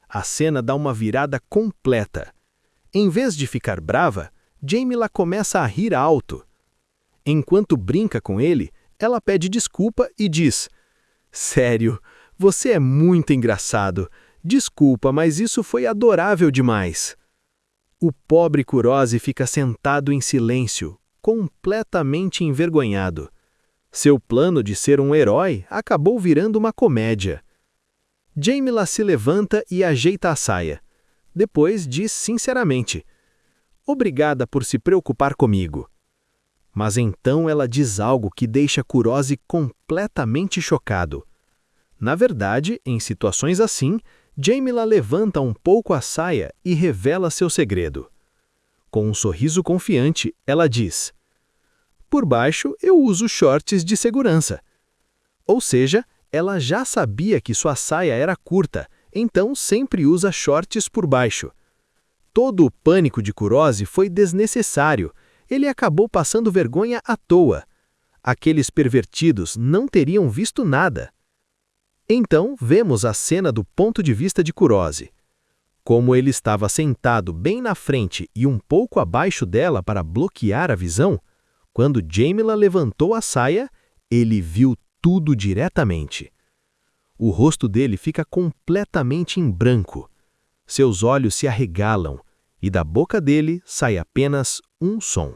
A cena dá uma virada completa. Em vez de ficar brava, Jamila começa a rir alto. Enquanto brinca com ele, ela pede desculpa e diz, "Sério, você é muito engraçado. Desculpa, mas isso foi adorável demais. O pobre Kurose fica sentado em silêncio, completamente envergonhado. Seu plano de ser um herói acabou virando uma comédia. Jamila se levanta e ajeita a saia. Depois diz sinceramente: "Obrigada por se preocupar comigo." Mas então ela diz algo que deixa Kurose completamente chocado. Na verdade, em situações assim, Jamila levanta um pouco a saia e revela seu segredo. Com um sorriso confiante, ela diz: "Por baixo eu uso shorts de segurança." Ou seja, ela já sabia que sua saia era curta, então sempre usa shorts por baixo. Todo o pânico de Kurose foi desnecessário. Ele acabou passando vergonha à toa. Aqueles pervertidos não teriam visto nada. Então, vemos a cena do ponto de vista de Kurose. Como ele estava sentado bem na frente e um pouco abaixo dela para bloquear a visão, quando Jamila levantou a saia, ele viu tudo diretamente. O rosto dele fica completamente em branco. Seus olhos se arregalam e da boca dele sai apenas um som.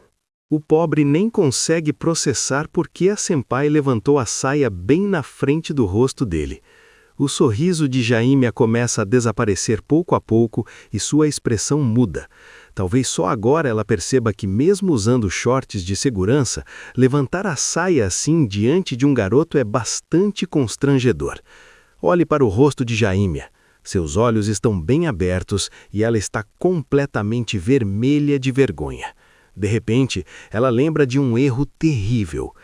O pobre nem consegue processar por que a senpai levantou a saia bem na frente do rosto dele. O sorriso de Jaime começa a desaparecer pouco a pouco e sua expressão muda. Talvez só agora ela perceba que, mesmo usando shorts de segurança, levantar a saia assim diante de um garoto é bastante constrangedor. Olhe para o rosto de Jaime. Seus olhos estão bem abertos e ela está completamente vermelha de vergonha. De repente, ela lembra de um erro terrível.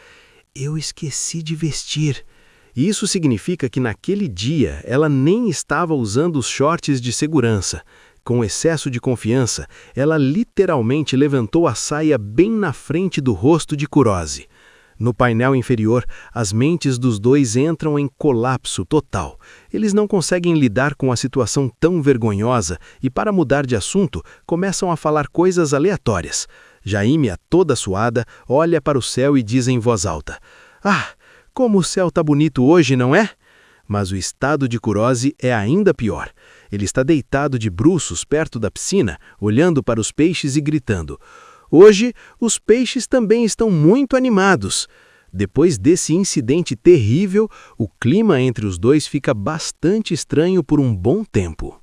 Eu esqueci de vestir. Isso significa que naquele dia ela nem estava usando os shorts de segurança. Com excesso de confiança, ela literalmente levantou a saia bem na frente do rosto de Kurose. No painel inferior, as mentes dos dois entram em colapso total. Eles não conseguem lidar com a situação tão vergonhosa e, para mudar de assunto, começam a falar coisas aleatórias. Jaime, toda suada, olha para o céu e diz em voz alta: "Ah, como o céu tá bonito hoje, não é?" Mas o estado de Kurose é ainda pior. Ele está deitado de bruços perto da piscina, olhando para os peixes e gritando: "Hoje, os peixes também estão muito animados." Depois desse incidente terrível, o clima entre os dois fica bastante estranho por um bom tempo.